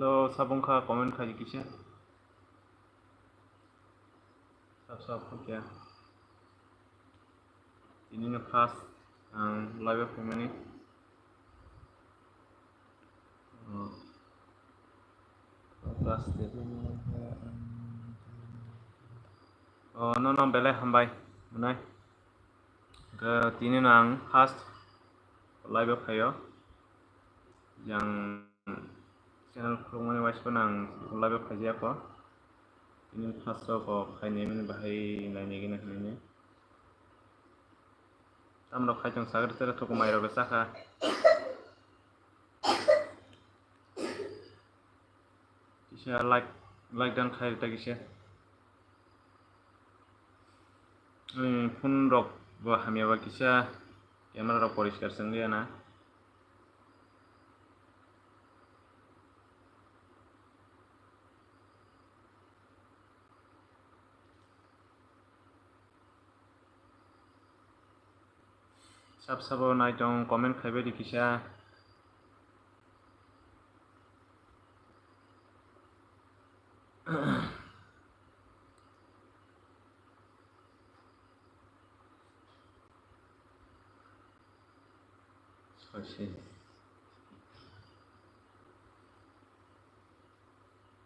Hello, sabong ka comment khaji kisha. Sab kya. Ini na fast live family. Class no bele hambai. Manai. Ke tini nang fast live phayo. Yang channel khurungmani wise nang live phajia ko. Ini fast ko khaine mene bahai laine gina khaine. Amro khaijong sagar tere thoko mairo be saka. Kisha like dan khai ta kisha. Phone rok bo hamia ba kisha camera rok poriskar sanglia na. Sabo nai tong comment khaibe di kisha.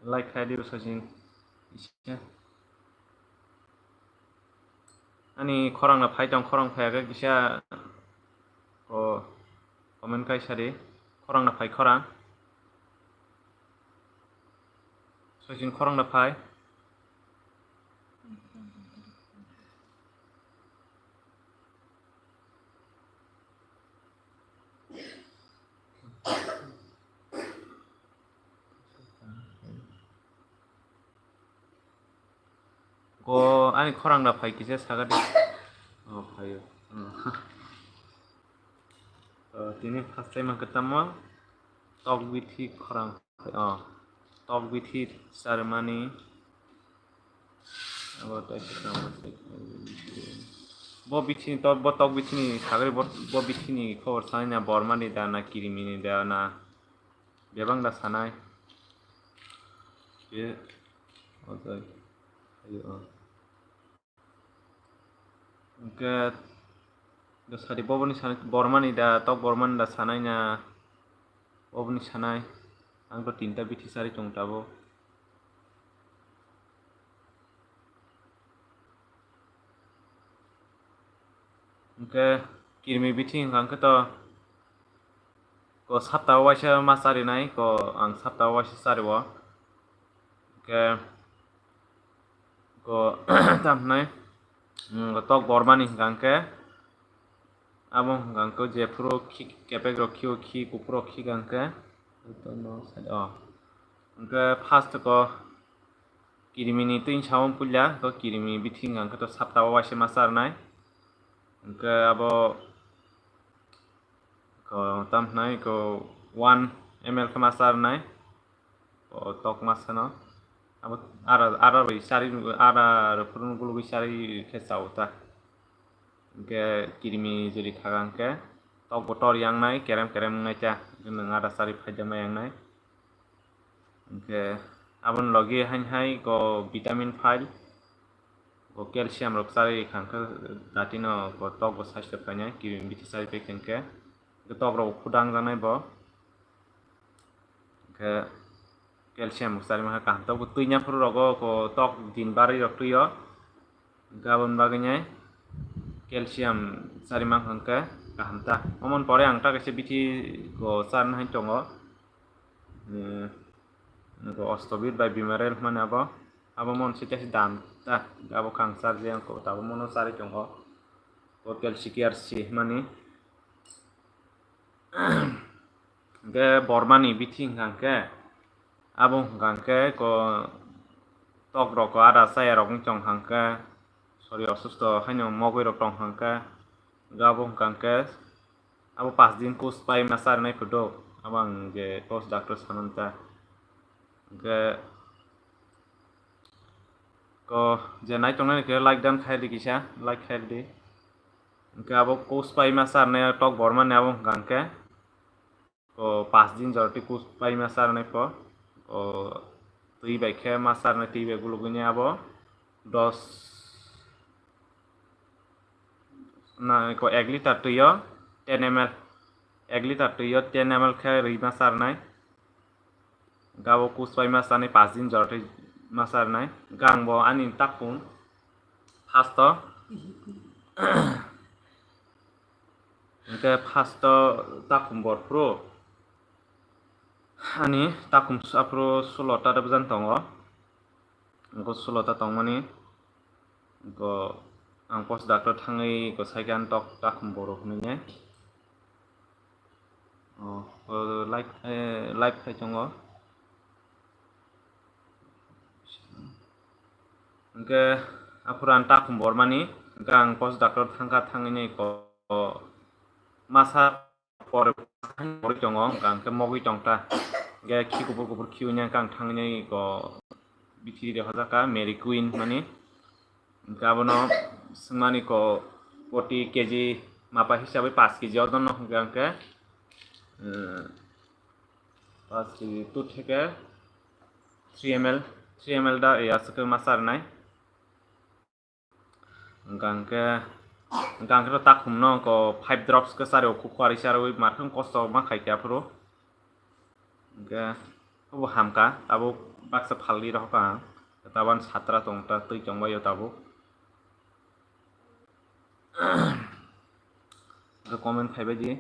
Like khai diu sojin kisha. Ani khorang na phai tong khorang phaya ga kisha ko comment kai sari khorang na phai khorang. Sojin khorang na phai. Ko ani khorang na phai kisha saga di. Phayo. Tini first time ketemu talk with he khorang. Talk with he ceremony. About bo bichini to bo talk bichini sagari bo bichini khobor sanai na bormani da na kirimini da na bebang da sanai ye ozai ayo ke do sari boboni sanai bormani da talk borman da sanai na boboni sanai ang to tinta bithi sari chongtabo ke kirmi bithi angka to ko sapta waisa masari nai ko ang sapta waisa sari wo ke ko tam nai tok bormani gangke abo gangko je puro kepek rokhi khi kupro khi gangke to no side angke first ko kirimini tin chawon pulya ko kirimi bithi gangke to sapta waisa masar nai angke abo ko tam nai ko 1 ml ke masar nai ko tok masano abo ara sari ara purun gulu sari khesau ta ke kirimi juri khagang ke tok botor yang nai kerem ngai cha nang ara sari phajama yang nai ke abon logi hai ko vitamin file ko calcium rok sari khangka datino ko tok bo sastre panya kirimi bithi sari pekeng ke tok rok khudang janai bo ke calcium sari ma kaham tok tuinya puru rogo ko tok din bari rok tuyo gabon baganya calcium sari ma hangka kaham ta omon pore angta kaise bithi ko san hai tongo ko ostobit by bimarel mane abo mon sita dam ta abo khang sar je ko ta mono sari tongo ko calcium si mani ge bormani bithi hangke abo gangke ko tok rok ko ara saya rok chong hangke sorry osusto haino mogoi rok tong hangke gabo gangke abo 5 din course pai masar nai photo abang ge post doctor sananta ge ko je nai tong ke like dan khai di kisha like khai di ge abo course pai masar nai tok borman abo gangke ko 5 din jorti course pai masar nai po tui bai khe masar na tui bai gulugui abo 10 na ko 1 liter tuyo 10 ml 1 liter tuyo 10 ml khe rui masar nai gabo kuspai masar 5 din jortai masar nai gang bo ani takung fasto Oke fasto takum bor pro ani takum apro 16 ta bjan tongo go 16 ta tongmani go ang post doctor thangai go saikan tok takum boro hnunya live khai tongo Oke apuran takum bor mani gang post doctor thangka thangai ko masa pore pore tongo gang ke mogi tongta ge ki kubur kiunya gang thangai ko bithi de hojaka Mary Queen mani gabono singmani ko 40 KG মাপা হিসাবে 5 KG ওজন গাংকে 5 KG 2 থেকে 3 ml da yasকে Masar নাই গাংকে to takum no ko 5 drops ke sare ku kwari sare oi markhang kosto ma khaike apro ge abo hamka abo baksa phalli roka taban satra tongta tui chongbayo tabo the comment khaiba ji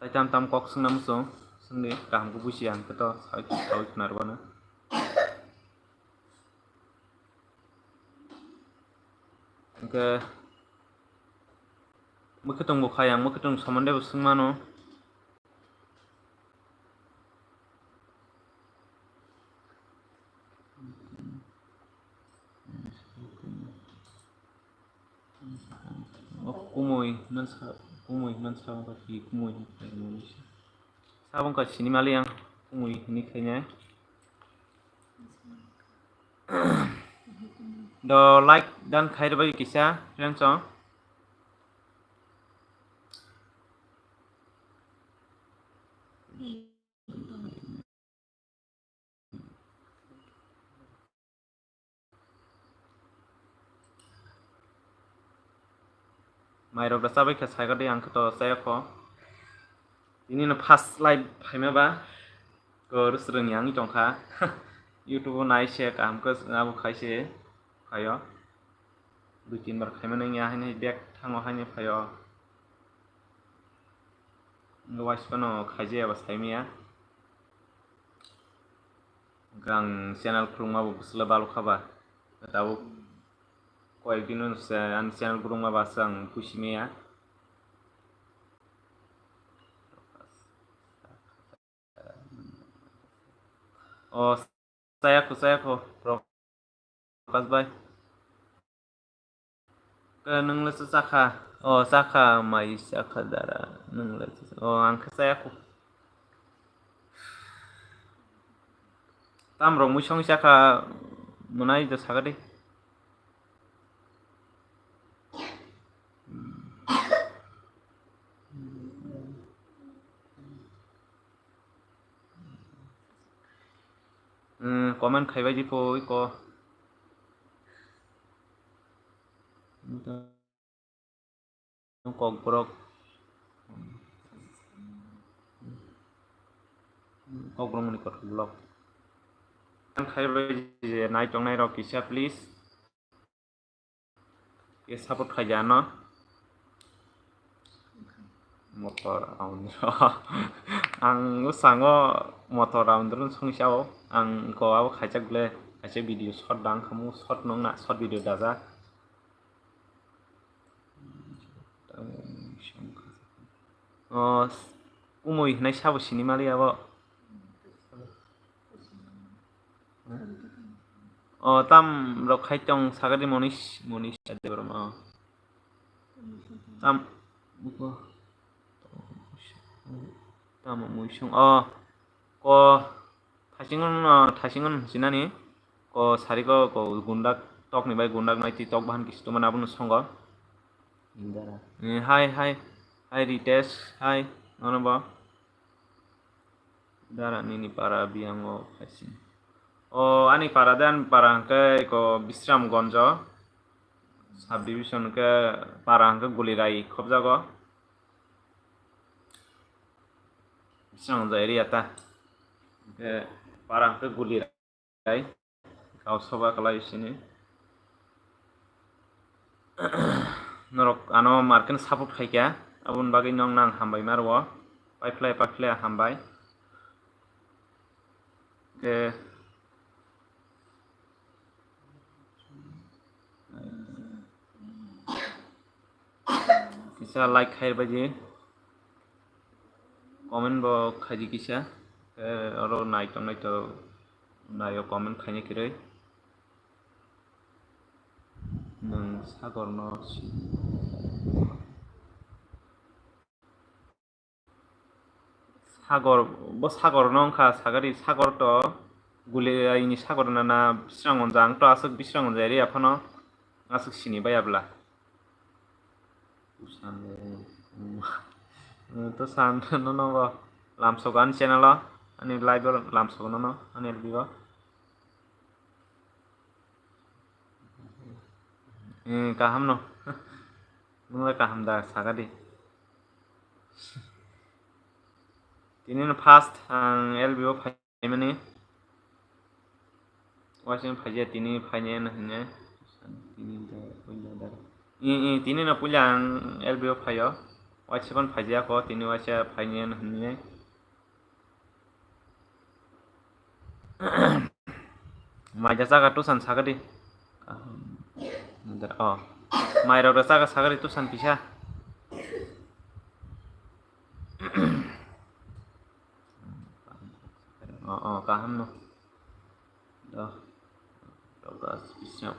tai tam kok sungnam so sungni kaham ku busiang to sai khnar bana ke mukhetong bo khayang mukhetong somonde bo sungmano kumui nan sa ba ki kumui sabong ka sini mali yang kumui ni khanya do like dan khai ba kisa yang chong Mai rok sabai kha sai ga de ang to sai kho ini na first live phaima ba ko rusrung yang tongkha YouTube nai se kam ko abo khaise phayo 2-3 bar khaima nang ya haini back thango haini phayo ngwais pano khaije ba saimia gang channel krungma bo busla balu khaba tabo কয়েকদিন আন channel গুরুমা বাসাং কুসিমিয়া O sayako prokas bai ke nungla saka saka mai saka dara nungla ang sayako tam rong musong saka munai da saka de comment khaiba ji poi ko kok brok muni ko blog khaiba ji nai chong nai rok kisa please ke support khajano motor ang usango motor roundrun sungsao ang ko abo khajak ble kaise video short dang khamu short nong na short video daja umoi nai sabo cinema li abo tam rok khaitong sagadi monish debrama tam tam muisung ko thasingon sinani ko sariko ko gundak tok ni bai gundak nai ti tok bahan kisto mana abun songo hi Ritesh hi nonoba Darani para biango kasin. Oh, ani para dan para ke ko Bisram Gonjo. Subdivision ke para ke gulirai khobjago. Bisram Gonjo area ta. Ke para ke gulirai. Kau soba kalai sini. Norok ano marken support khaikya. Abun bagi nong nang hambai marwo. Paiflai hambai. Ke kisa like khair baji. Comment bo khaji kisa. Oro naito nayo comment khani kirei. Nang sagor no sagor nongkha sagari sagor to gulirai ni sagor na Bisrangonjang to asuk Bisrangonja area phano asuk sini bayabla. To san no lamsogan channel ani live lamsogan no ani bigo kaham no nungla kaham da sagadi tini no first ang LBO phaimani wasin phaje tini phaine na hne tini da puila da tini no puila ang LBO phayo wasin phaje ko tini wasa phaine na hne maja saga tusan sagadi oh mairo da saga sagadi tusan pisa oh kaham no dah gas bisa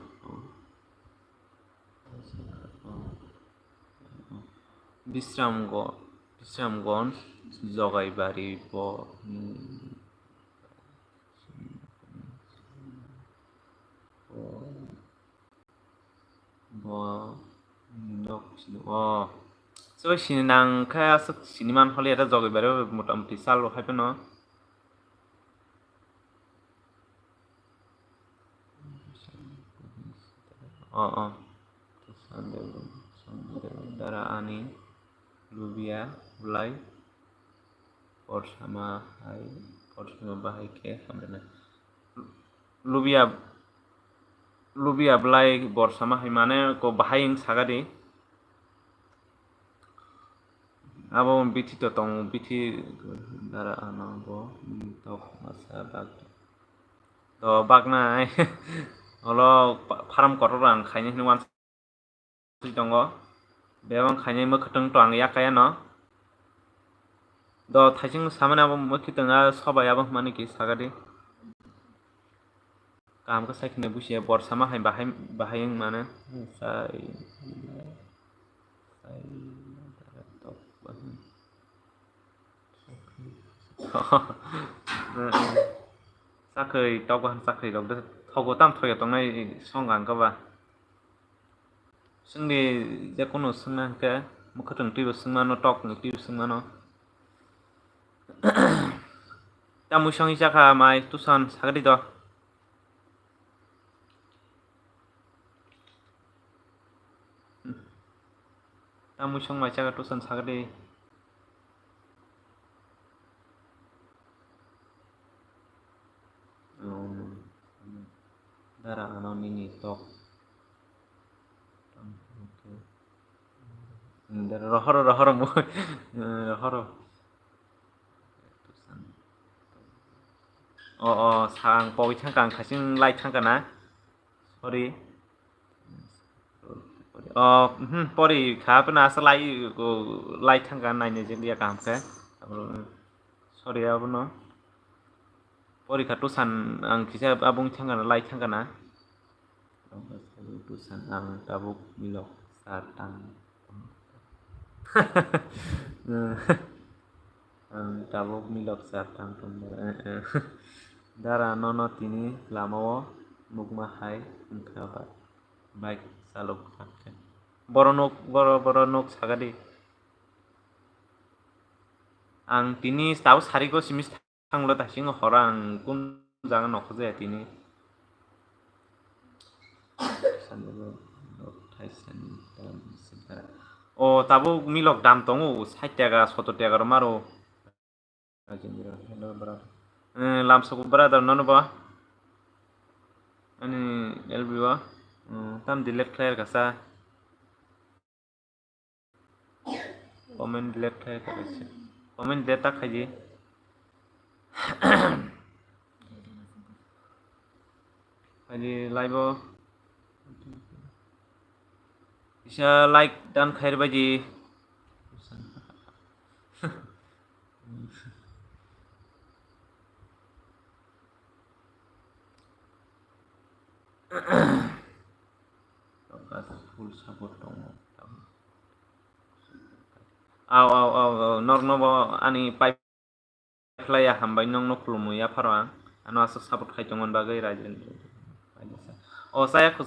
Bisramgon jogai bari bo so sini nang kaya sini man holi ada jogai bari motamoti sal lo hape no oh dara ani lubia ulai sama bahai ke sampai lubia belai sama hai mane ko bahai yang sagadi abo biti to tong biti dara ano bo tok masa bag to bagna olo farm kororang khaini hnuan tongo bewang khaini mokhtang to ang yakaya no do thaising samane abo mokhitanga sobai abo mane ki sagadi काम को साइखने बुझिए बर्षामा हाय बाहाय माने साखै दावगान साखै दं थावगो दाम थया दंनाय संगान गबा जोंनि जेखुनु सोंनांके मुखथों टिबो सोंमानो टक टिबो सोंमानो दा मुसंनि जाखा माय तुसान सागरि द musong macha ka tusan sagade dara ano nini tok dara rohoro mo rohoro sang poi thangkang khasing lai thangkana sorry pori khapna asalai ko lai thangkan naine jelia kamke sorry abono pori kha tusan ang kisa abung thangana lai thangana tusan ang tabuk milok satang ang tabuk milok satang dara nono tini lamawo mugma hai khaba baik salok khakhe boro nok sagadi ang tini tahu sarigo simis 상로 다시 허랑 꾼장은 넣고 자야티니 tabu milok dam tongo 60 টাকা 70 টাকার মারো lamsoko brother nono ba ani LB ba tam delete clear kasa comment delete clear kasa comment data khaji khaji live isa like dan khair baji full support dong aw nok no ani pipe playa hambai nong no khulumu ya farwa ano aso support khai tongon bagai rajen saya ku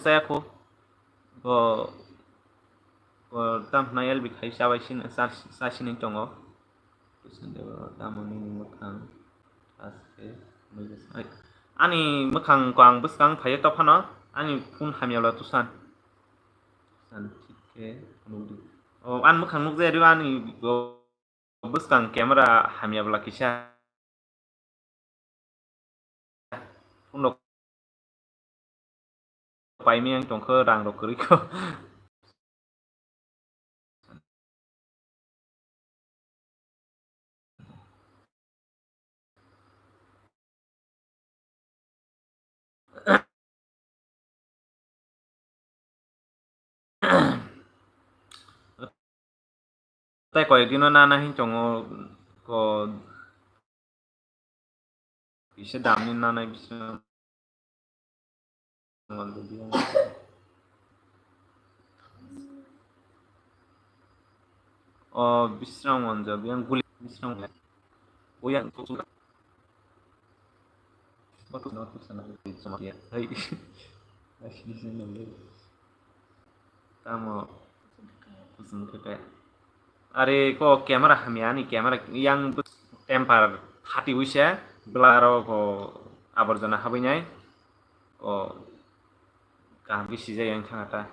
ko tam na LB khai sabasin sasinin tongo tamoni mokhang aske ani mokhang ko ang buskang phaye to phano ani phun hamiala tusan ঠিককে an mokhang nuk jeri ani buskang camera hamiabla kisa phun paimi ang tongkho rang ro kuriko tai কয়েকদিনও না নাহি চঙো ko bisa damin na na bisa bisrang wanja biang guli bisrang oyang tu waktu nanti sana sama dia hai masih di sini nih kamu pusing kayak are ko kamera hamiani kamera yang temper hati wisya belaro ko aborjana habinyai ko kaham bisi jay yang thangata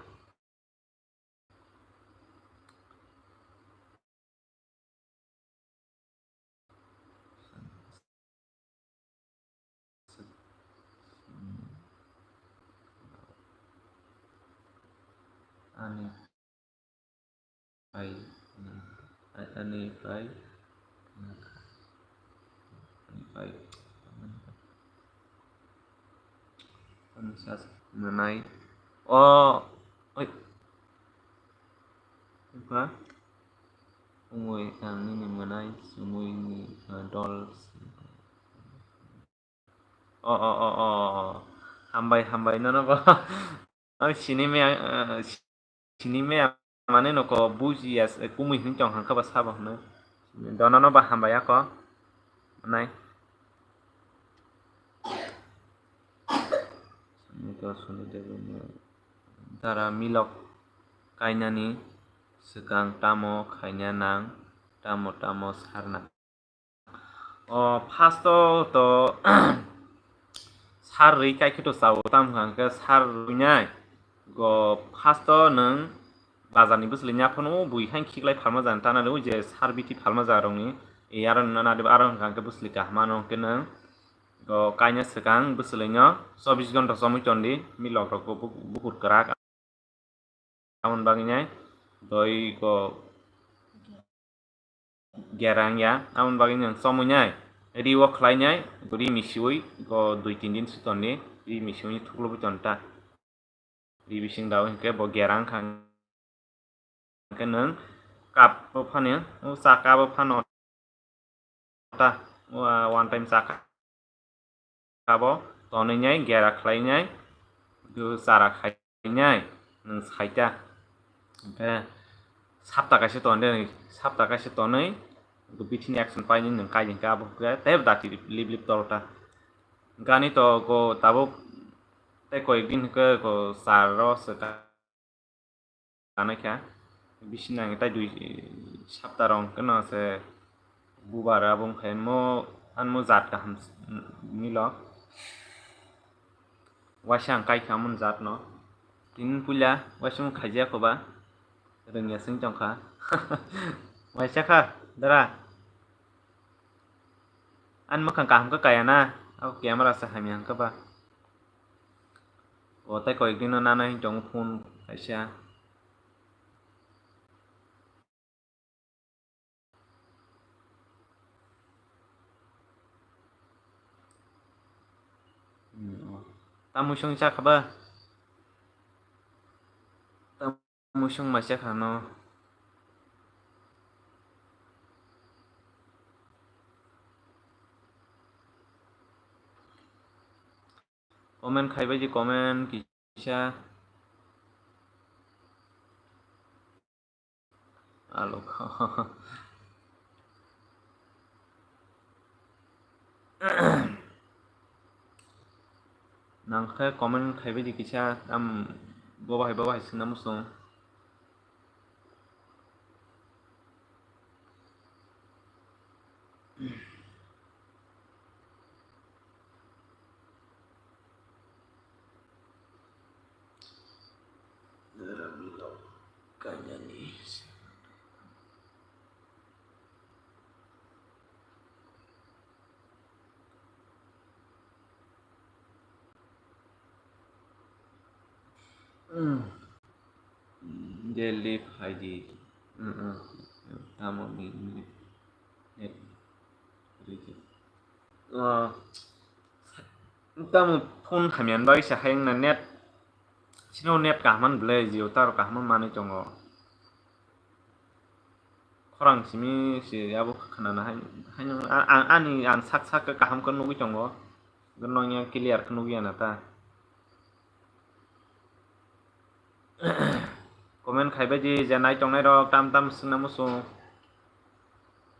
ani pai ani pai menai oi apa umui ang ini menai umui ini dollars hambai nono ba sinime mane no ko buji as kumui hin chong hang ka ba saba no dono no ba hambai ko menai itu sunu dewe tara milok kainani sekang tamo kainya nang tamo sarna first to sar ri kai khito saw tam hang ka sar runyai go first nang bazarni buslinya phono bui hang khiklai phalma jan tana ro je sar biti phalma jarongni e aron na de aron hang ka busli ka mano ke nang go kaina sekang buslinya 24 ঘন্টা সময় চন্দি milok rok bukur kerak amon banginya doi ko gerang ya amon banginya somunya riwo khlainya guri misiui go 2-3 din sutoni ri misiui thuklo butonta ri bising daw ke bo gerang khang ke nang kap bo phane o saka bo phano ta one time saka kabo toninya gera khlainya go sara khainya nang saita be sapta kaise tonai go bitini action paini nang kai ka bo teb dati lip torta gani to go tabo te koikdin ko saro saka kana kya bisina ta dui sapta rong kana se bubara bong khaimo anmu zat kaham milo waisa kai kamun zat no tin pula waisa mu khajia koba rengya sing jongkha waisa kha dara an makhang kaham ka kaya na au camera sa hamyang ka ba o tai koi din na nai jong phone kaisa tamusung sa ka ba tamusung masya ka no comment khaiba ji comment kisha alo nangkhe comment khaiba ji kisha am bobahai sinamusung kanya nih Daily Haji tamu ini net tamu phone hamian bai sa hayang na net sino net kahman ble jio tar kahman mani chongo khorang simi si abo khana na hayang ani an sak ka kaham kan nugi chongo gnonya clear kan nugi anata comment khaiba ji janai tongnai rok tam sinamusu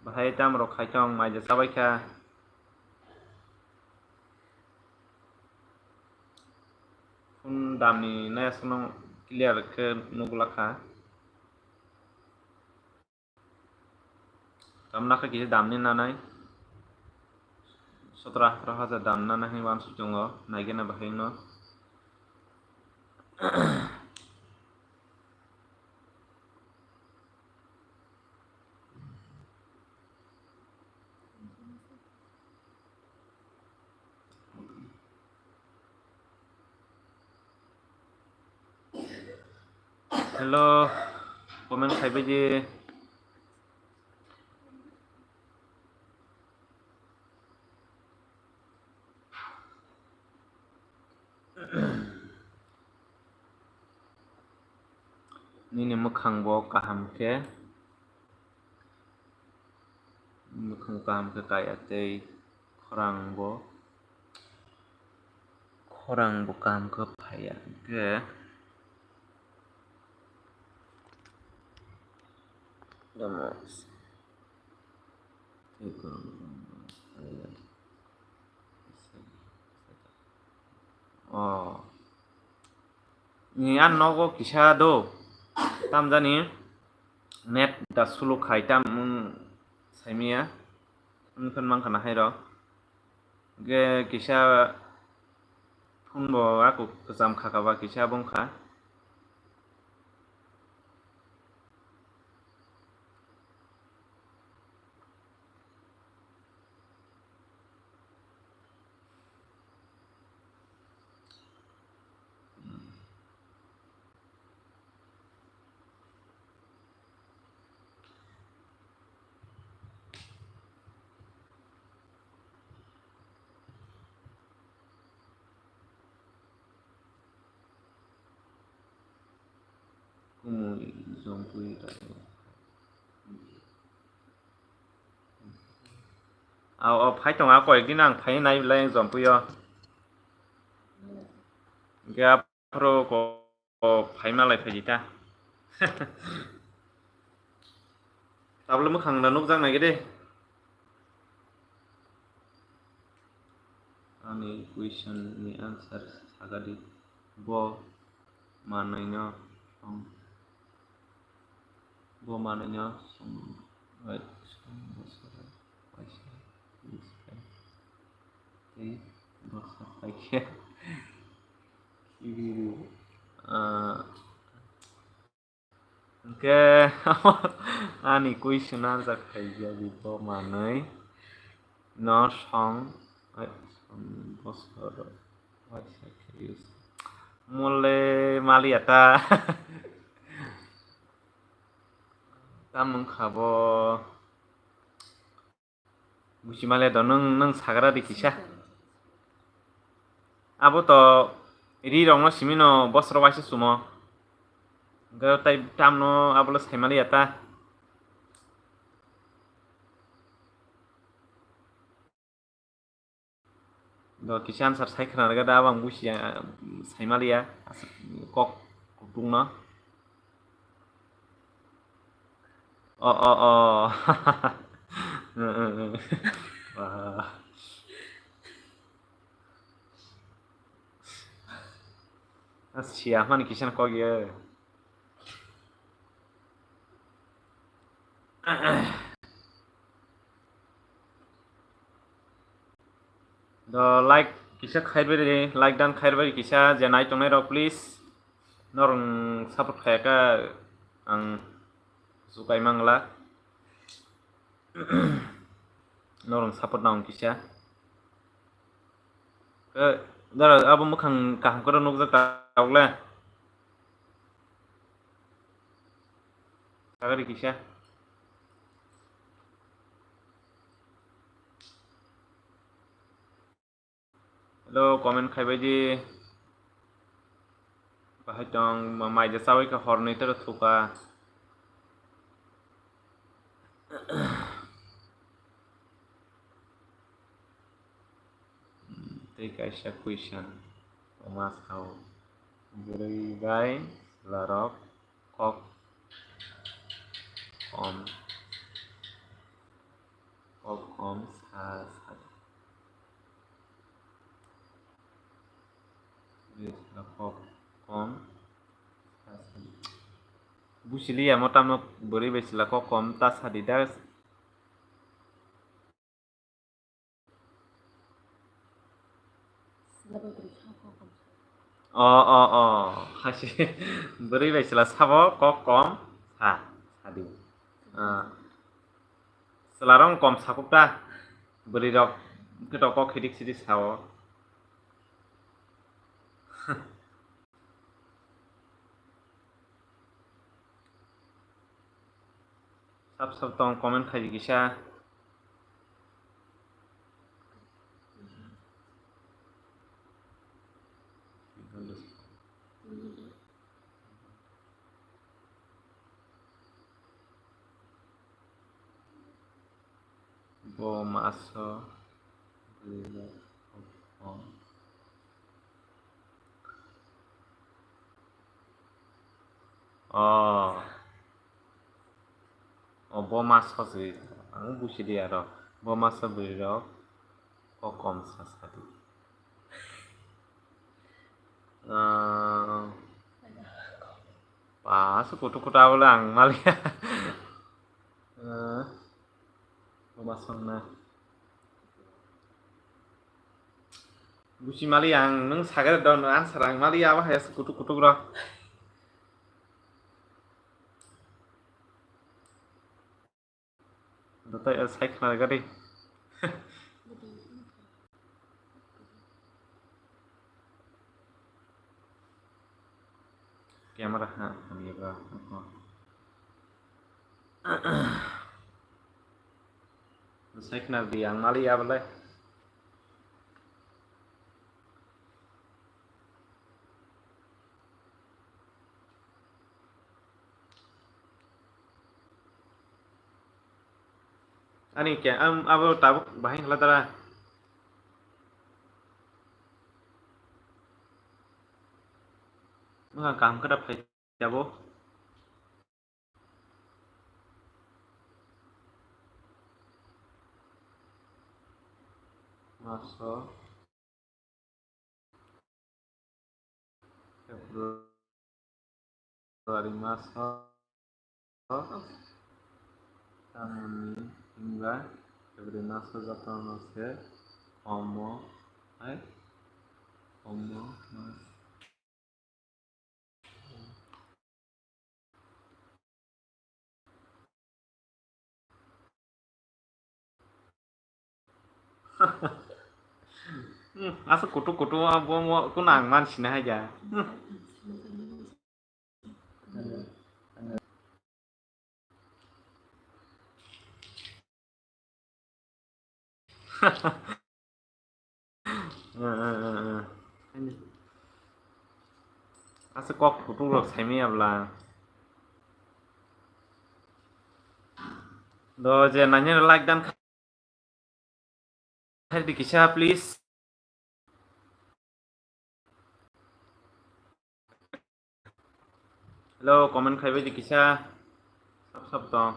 bahai tam rok khai chong mai ja sabai kha phone damni naya sono clear ke nugla kha tamna kha kisi damni nanai 17-18 dam nanai wan su chongo naigena bahai no hello comment khaiba ji nini mukhang bo kaham ke mukhang kaham ke kaya tei khorang bo kaham ke phaya ke damos ni an nogo kisa do tamjani net da sulu khai tam saimia unkan mangkana hairo ge kisa phone bo aku kesam khakaba kisa bongkha kumui zompui ao phai tong a koi dinang phai nai lai zompui yo ge pro ko phai ma lai phai ta tablo mukhang na nukjang nai gede ani question ni answer sagadi bo manainya bo manainya right Bosor lagi. Biru. Oke, ani kuisena जाखायो बेखौ मानै न song बसर mulai maliata tamungkabo busimalia to nang sagra dikisa abo to ri rong no simino bosro waise sumo ga tai tamno abolo saimaliata do kisan sar sai khana ga da bang busia saimalia kok kutung no oh wah asia man kisan kok ya do like kisa khaibari like dan khaibari kisa janai tongnai rok please norong support khayaka ang sukai mangla norong support naung kisa dara abo mukhang kaham koro nukjak tawle sagari kisa hello comment khaibaidi bahai tong maija sawi ka hornei tar thuka tei kaisa question mas hau beri bai larok kok om sa kok om busili ya motamok beri besila kok om tas hadidas hashi beri besila sabo kok kom sa hadi selarong kom sapukta beri rok ketok kok hidik sidik sawo sab tong comment khai gisa bo maso bo maso sih ang busili aro bo maso beri rok kok kom sa sadi pas kutu ulang malia masang na busi mali ang nung sagar don answer ang mali apa ya kutu ro dotai sai khna ga dei camera ha ani ga sai khna di ang mali ya bale ani ke abo tabuk bahing latara mga kam kada phai jabo maso Februari maso tahun hingga Februari maso jatuh nose komo Đấy. Homework. Asa kutu abo ko nang mansina haja. Asa kok kutu rok saimi abla. Do je nanya like dan khai di kisah please. Hello comment khai di kisah. Sab dong.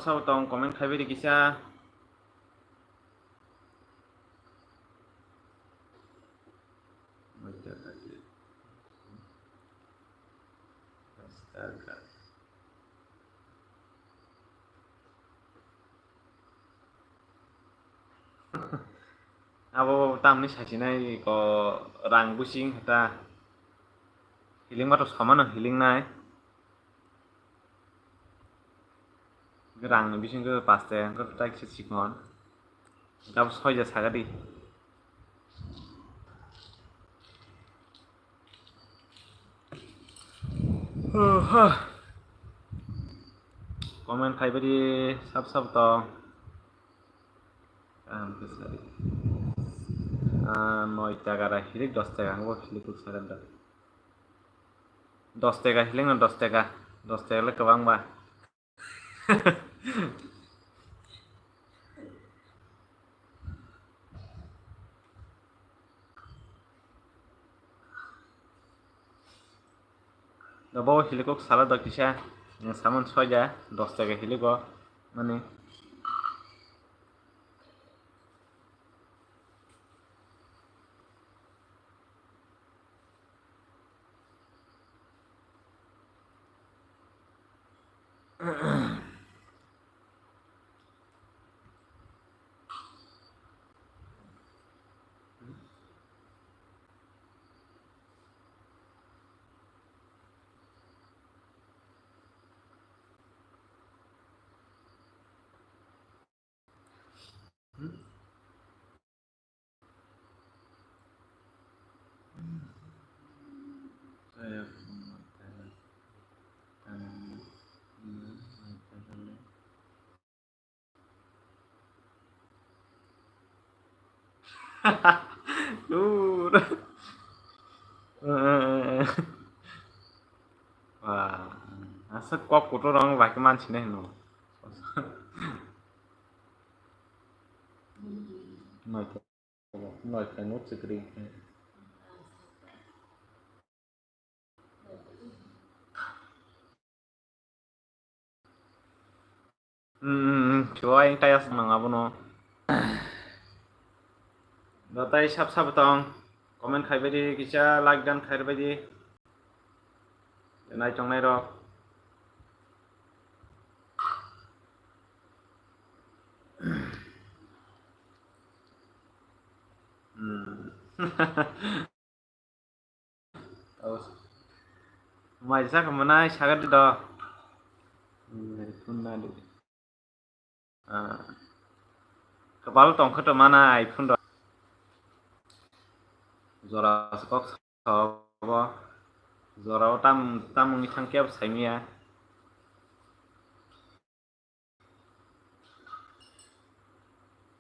Sab dong comment khai di kisah. Astaga. Abo tamni sasinai ko rang busing hata. Healing bato samana healing nai. Rang bising ke paste ko tak sikon. Gab soja sagadi. Comment khai di sab dong. Besari. 9 টাকার হিলিক 10 টাকা হবো হিলিক surrender 10 টাকা healing না 10 টাকা 10 টাকা হলে गोबां बा Dabaw hilikok salah dak kisah yang saman soja 10 টাকা hiliko মানে Wah, asa kok kutu orang baki manci nih no. Nói cái nốt screen. Coba yang kayak senang apa no. Datai sab tong. Comment khai di kisah like dan khai di. Nai chong nai ro. Mai sa kemana sagat di do. Punna di. Kepala tong kata mana iPhone do. Zora skok sabo. Zora tam ngi thangkiap saimia.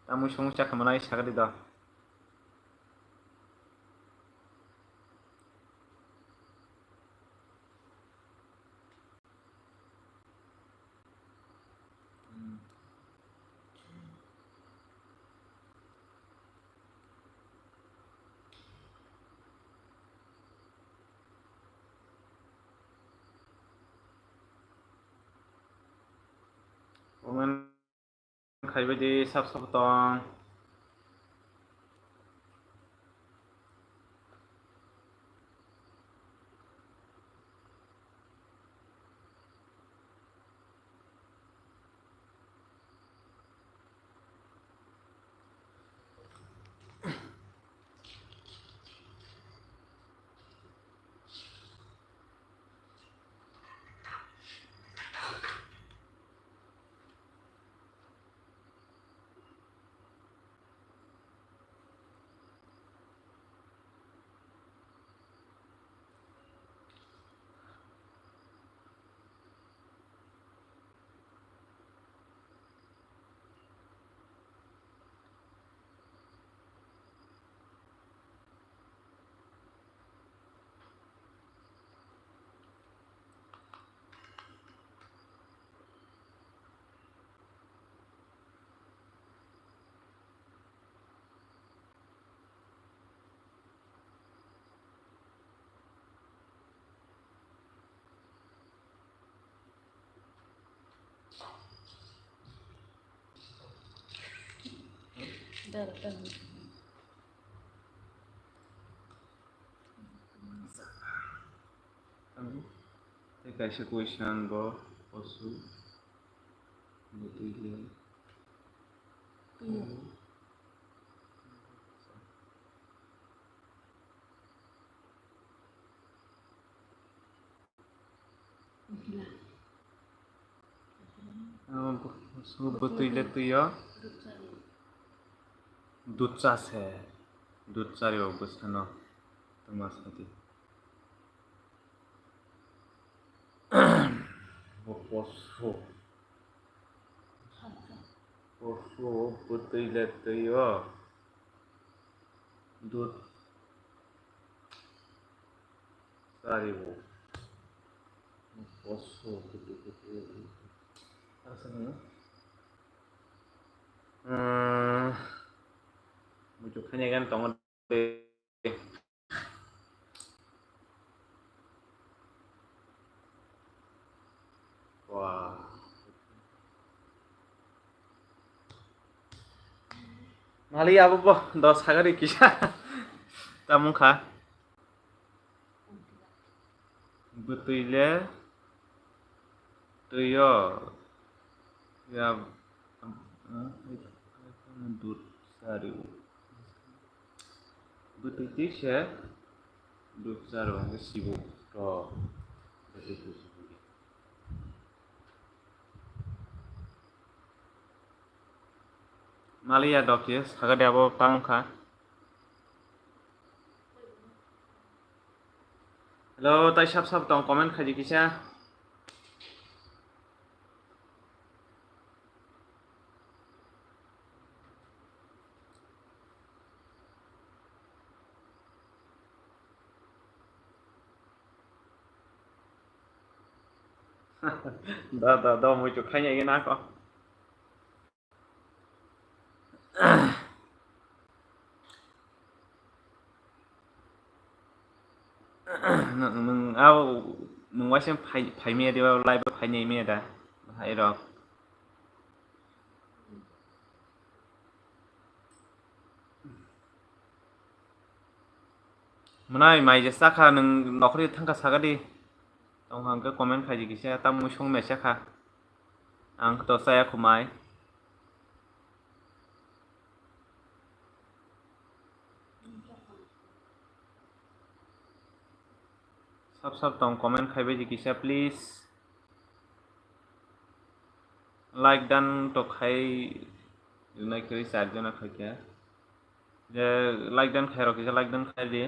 Tamu সমস্যা kemana sagat di do. comment khaibay di sab tong. Thế cái sự question bo osu betul osu betul tu ya दूध चास है दूध चारी हो बसनो Thomas हती वो पोसो betul tu ya दूध चारी हो पोसो betul rasanya bujukannya kan tong wah mali apa po 10 hari kisah kamu kah betul tu ya ya दूध चारी हो betul sih दूध चारी हो sibu to betul sibu mali ya dok ya saga dia apa pang kah hello tai sab tong comment khaji kisah da muy chuk khanya cái na ko mừng ao mừng quá xem phải mẹ đi vào live phải nhảy mẹ đã hay rồi mana mai je saka nang nokri thangka saga di tong hang ka comment khaji kisa tam mu song me saka ang to saya khumai sab tong comment khaibe ji kisa please like dan to khai junai kri sar jona khaikya je like dan khairo kisa like dan khai di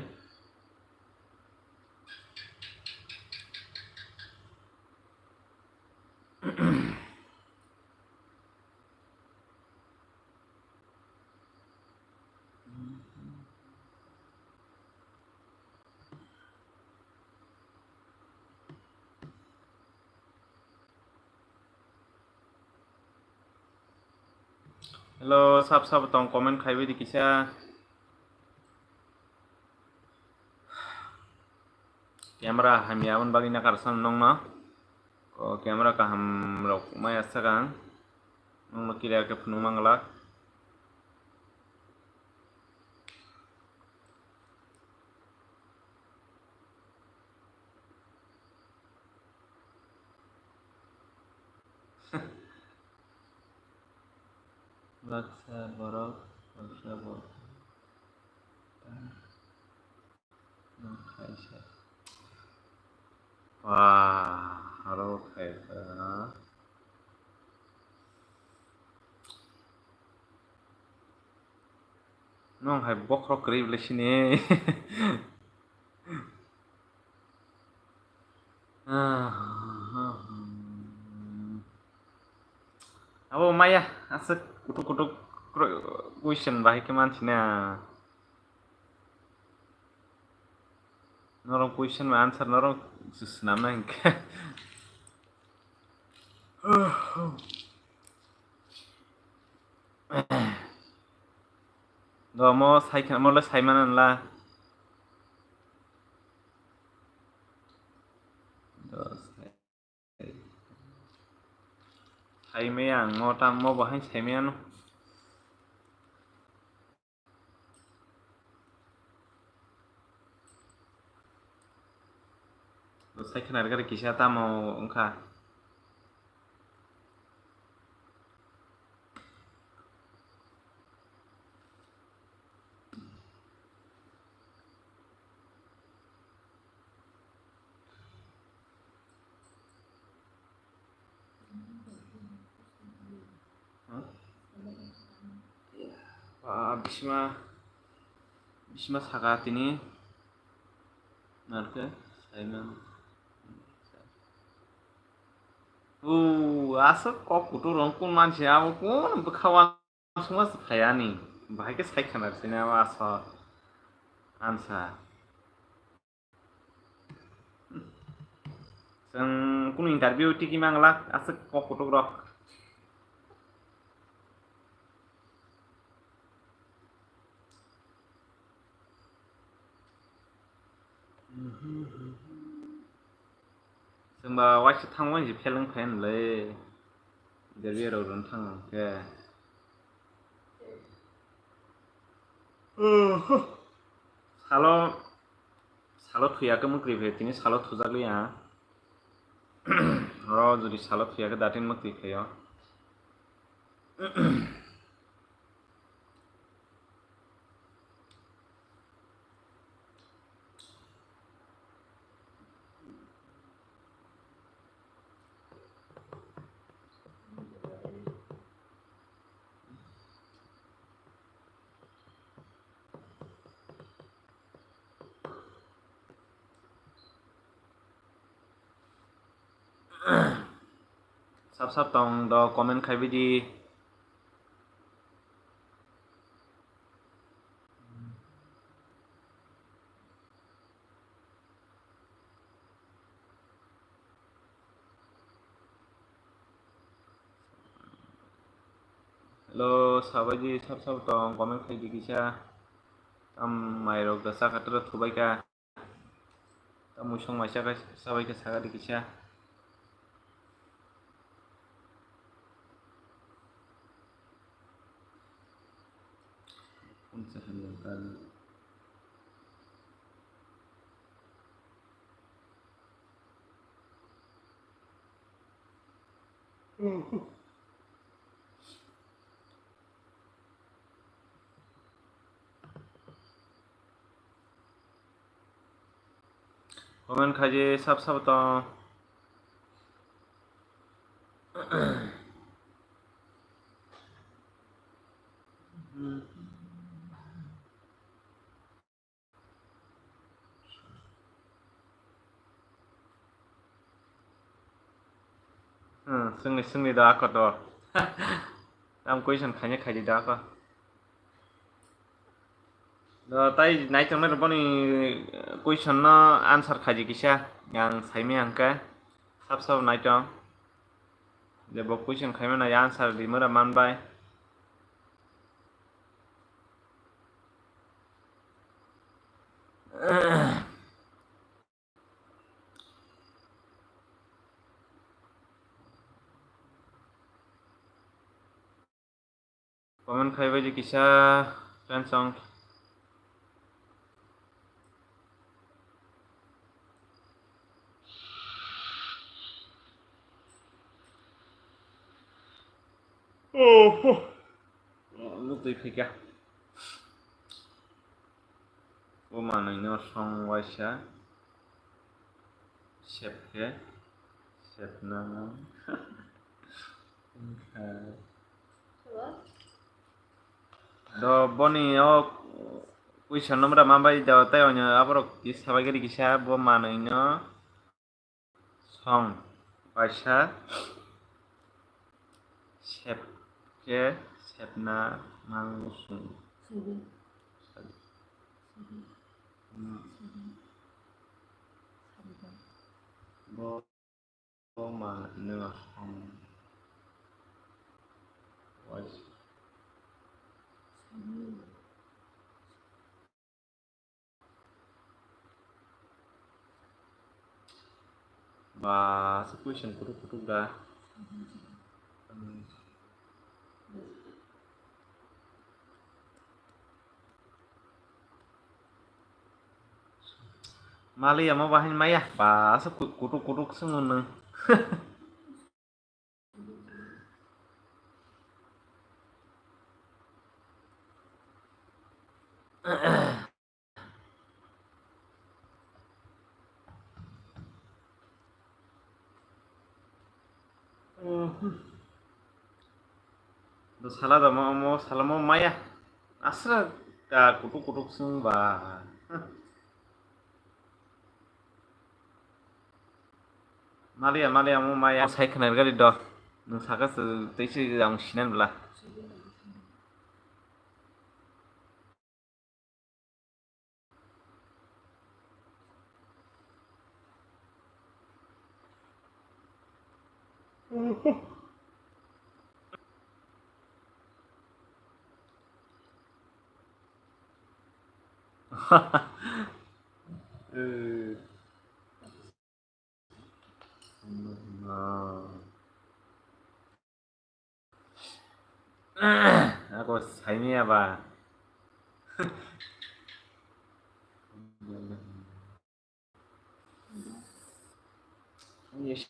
hello sab tong comment khaibe di kisa camera hamiawan bagi nakar san nong na ko camera ka ham rok maya sagang nung clear ke phunu mangla baksa borok baksa borok nung kaisa wah haro kaisa nung hai bokrok krib lesini abo maya asik kutuk-kutuk question bahai ke mansina norong question ma answer norong susnam na hingke do mo saikhan mo le saimanan la do saime ang mo tam mo bahai saime ano do saikhan ar gari kisa tamo ongka bisma sagatini narke saiman asok kok kutu rongkun mansi abo kun bekawan semua sekayani bahai ke saikhan ar sini abo asok answer जों कुनु interview tiki mangla asik kok kutuk rok जोंबा vice थांबाय जि फेलुं फायनलै interview Rao run थाङो के सालो सालो थुयाके मुक्रि भेटिनि सालो थुजागलिया र जुदि सालो थुयाके दाटिन मुक्रि फैयो साब तong द कमेन्ट खायबिदि हेलो साबायदि साब तong कमेन्ट खायदि किसा tam mairok da saka tara thubai ka tam musong maisa ka sabai ka saga dikisya unsa hanyo kan comment khaje sab tong sungni da ako to tam question khanye khaje da ako tai naichang na boni question no answer khaje kisa yang saime angka sab naichang je bo question khaime na answer di mura manbai comment khaibai kisa friend song lu tui phika o manai no song waisa sepke sepna do boni o question nomra mabai daw tai onyo aborok is sabagiri kisa bo manai no song waisa sepke sepna mangusung bo manai no song waisa ba sa question kutu da Mali ya mau bahin maya ba sa kutu sungun do sala da mau sala mau maya asra ka kutu sung ba Mali ya mau maya sai khanar gari do nung saka teisi ang sinan bla Ako saimiya ba Yes,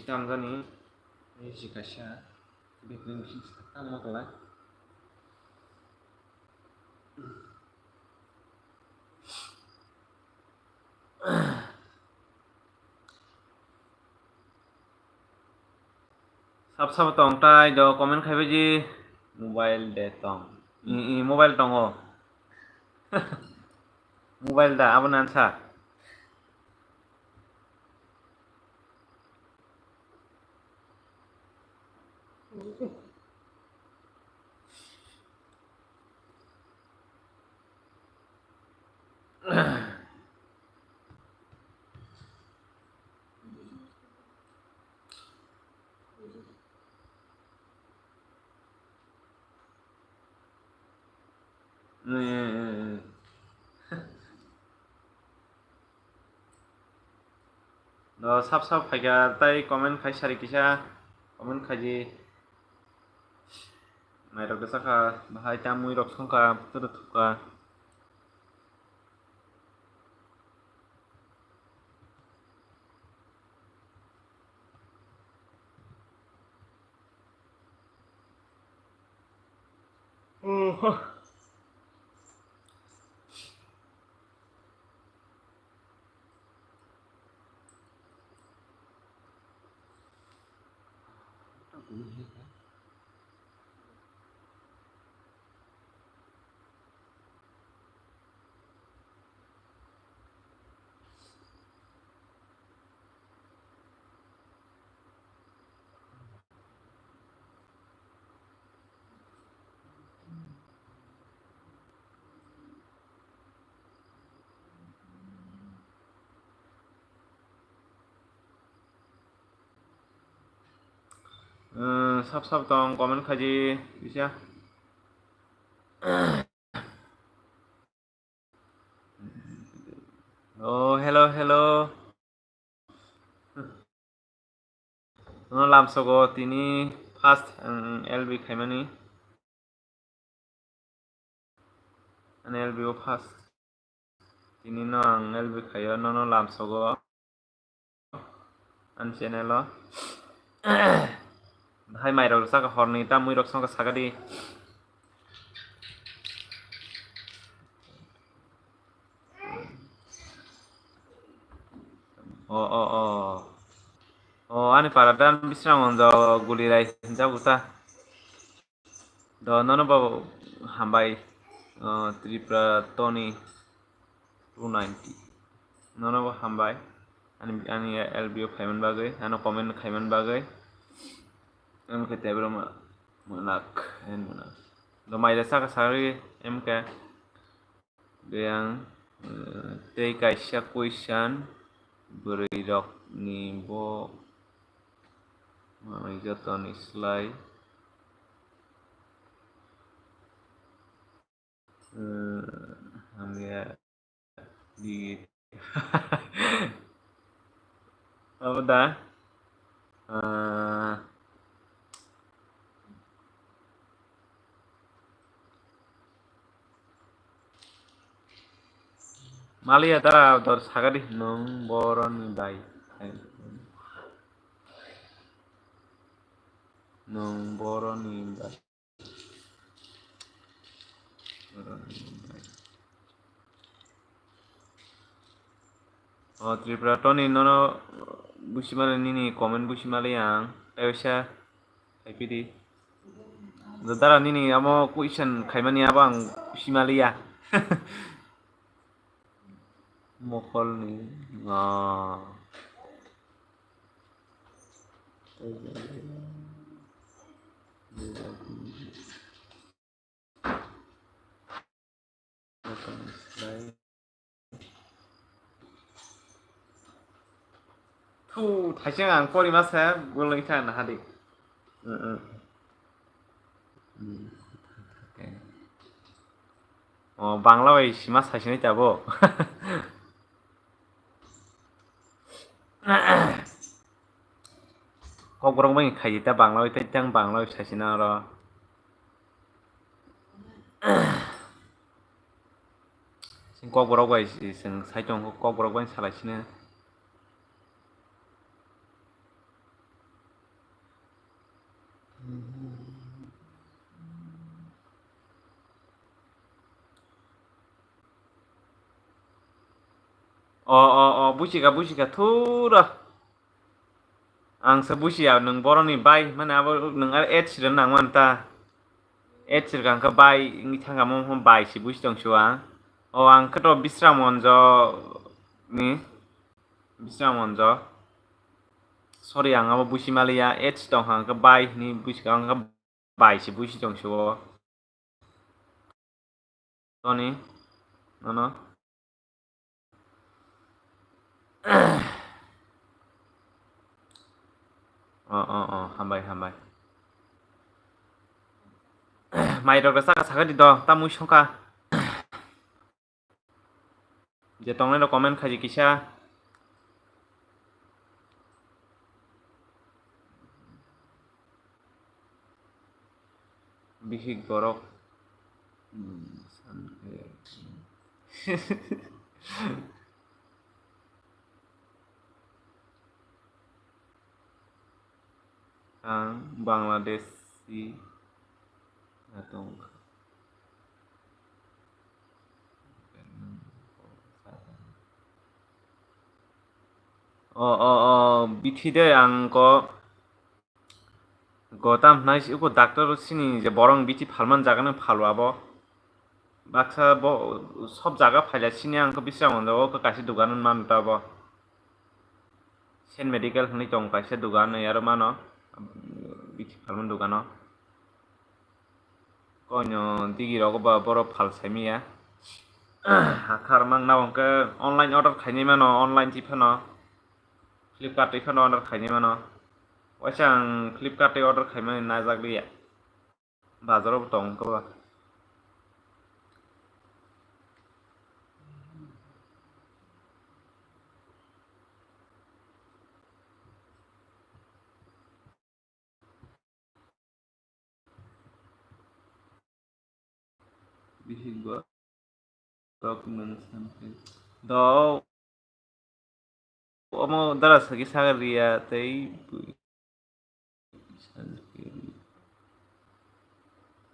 hitam gani ini si kasya bikin si sama kelas sab tong tai do comment khaibe ji mobile de tong mobile tong o mobile da abonan sa do sab phaiga tai comment khai sari kisa comment khaji mai rok saka bahai ta mui rok songka tudu thuka sab tong comment khaji bisa oh hello no lam sogo tini first LB खायमानि LB first ini no ang LB kayo no lam sogo an channel lo hai mai rok saka horni ta mui rok saka sagadi ani paradan bisrang onjo guli rai jabuta do no ba hambai Tripura Tony 290 no ba hambai ani LBO khaiman bagai ano comment khaiman bagai em ke tebro manak en manak do mai saka sari em ke yang tei kaisa question beri rok ni bo mai joton slide hamia di apa dah Malia tara dor sagadi nong boron dai nong boron dai Tripura Tony no busimale nini comment busimale yang ayosha kaipidi tara nini amo question khaimani abang busimale ya mokol ni थाइसें आं करि मासे गोलैथा ना हादि Bangla bye सिमा साइसेनै जाबो ककरं bye खायि ता Bangla bye तां Bangla bye साइसेना र सिं ककरं bye जों साइटं ककरं bye सालायसिनो बुजिगा थुरा आंसो बुजिया नों बर'नि बाय माने आबो नोंहा एड सिरन नांमान ता एड सिरगांखौ बाय नि थांगा मम बाय सि बुजिदोंसुआ आंखौथ' बिस्राम नि बिस्राम सरि आंहाबो बुजिमालिया एड दं आंखौ बाय नि बुजिगा आंखौ बाय सि बुजिदोंसु तनि न हामबाय माइरग साका साका दिद ता मुइ संका जे तंगने कमेन्ट खाजि किसा बिहि गरक आं बांलादेशी दं बिथिदे आंको गताम नाइस उको डाक्टर सिनी जे बरं बिथि फालमान जागानो फालवाबो बाक्सा सब जागा फाइला सिनी आंको बिस्रा मोनजाबो कासि दुगान मानताबो सेन मेडिकल हनि दं कासि दुगान यार मानो बिथि फालमान दुगानो कन्यो दिगि रगो बरो फाल साइमिया हाखार मांग नावंके ऑनलाइन ऑर्डर खाइनि मानो ऑनलाइन तिफानो फ्लिपकार्ट इफानो ऑर्डर खाइनि मानो वैसे आं फ्लिपकार्ट ऑर्डर खाइमानि नाजागलिया बाजाराव दं Gauba Bihigwa document sampai. Do omo daras lagi sagaria tei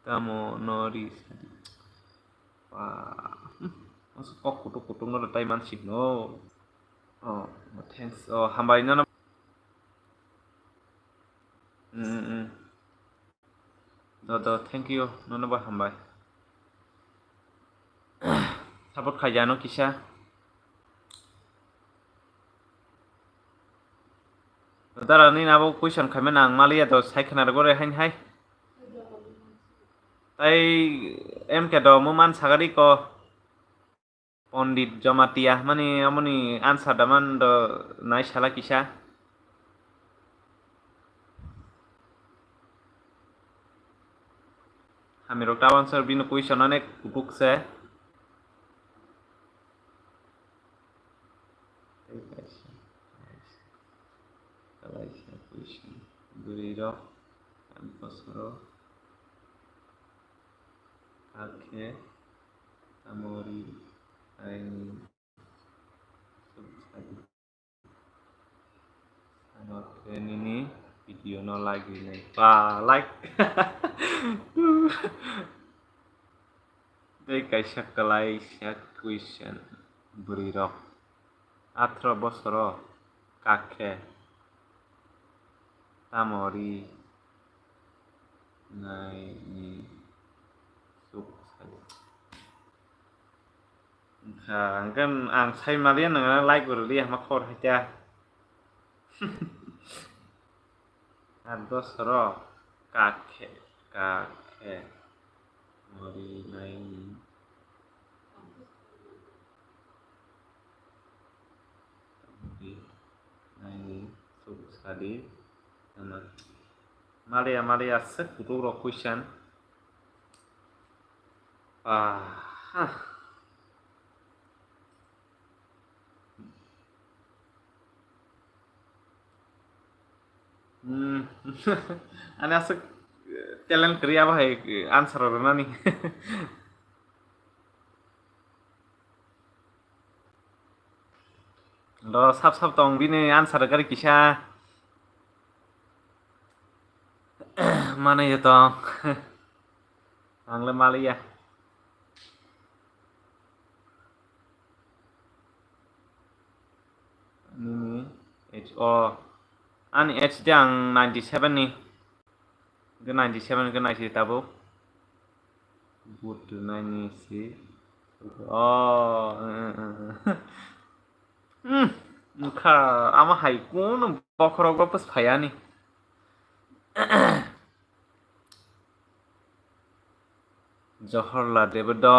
tamo nori. Wah, masuk kok kutu-kutu no tay mansik no. Oh, thanks. Oh, hambai na. Do thank you. No ba hambai. Support khajano kisa. Dara ni nabo question khamen ang malia to sai khana gore hain hai. Tai em ke do muman sagari ko Pondit Jamatia mani amoni answer daman do nai shala kisa. Kami rok tawan sir binu question onek kupukse. Kalaisya question. Duriro. Pasoro. Ake. Amori. Aini. Oke ini video no lagi nih. Wah, like. Dei kaisa kalaisya question. Duriro. 18 বছর কাকে তামরি নাই ni suk kan ang sai malian nga like ur dia makor haja 8 বছর কাকে কাকে mori নাই Này suk sadi nama Malia sekuturo question Ana asik talent kriya apa hai answer na ni lo sap tong bini answer kari kisah mana ya tong ang Malia ini ani H yang 97 nih ke 97 ke 90 tabu good 96 oh muka ama haiku no bokrok bapus phaya ni Jawaharlal Nehru do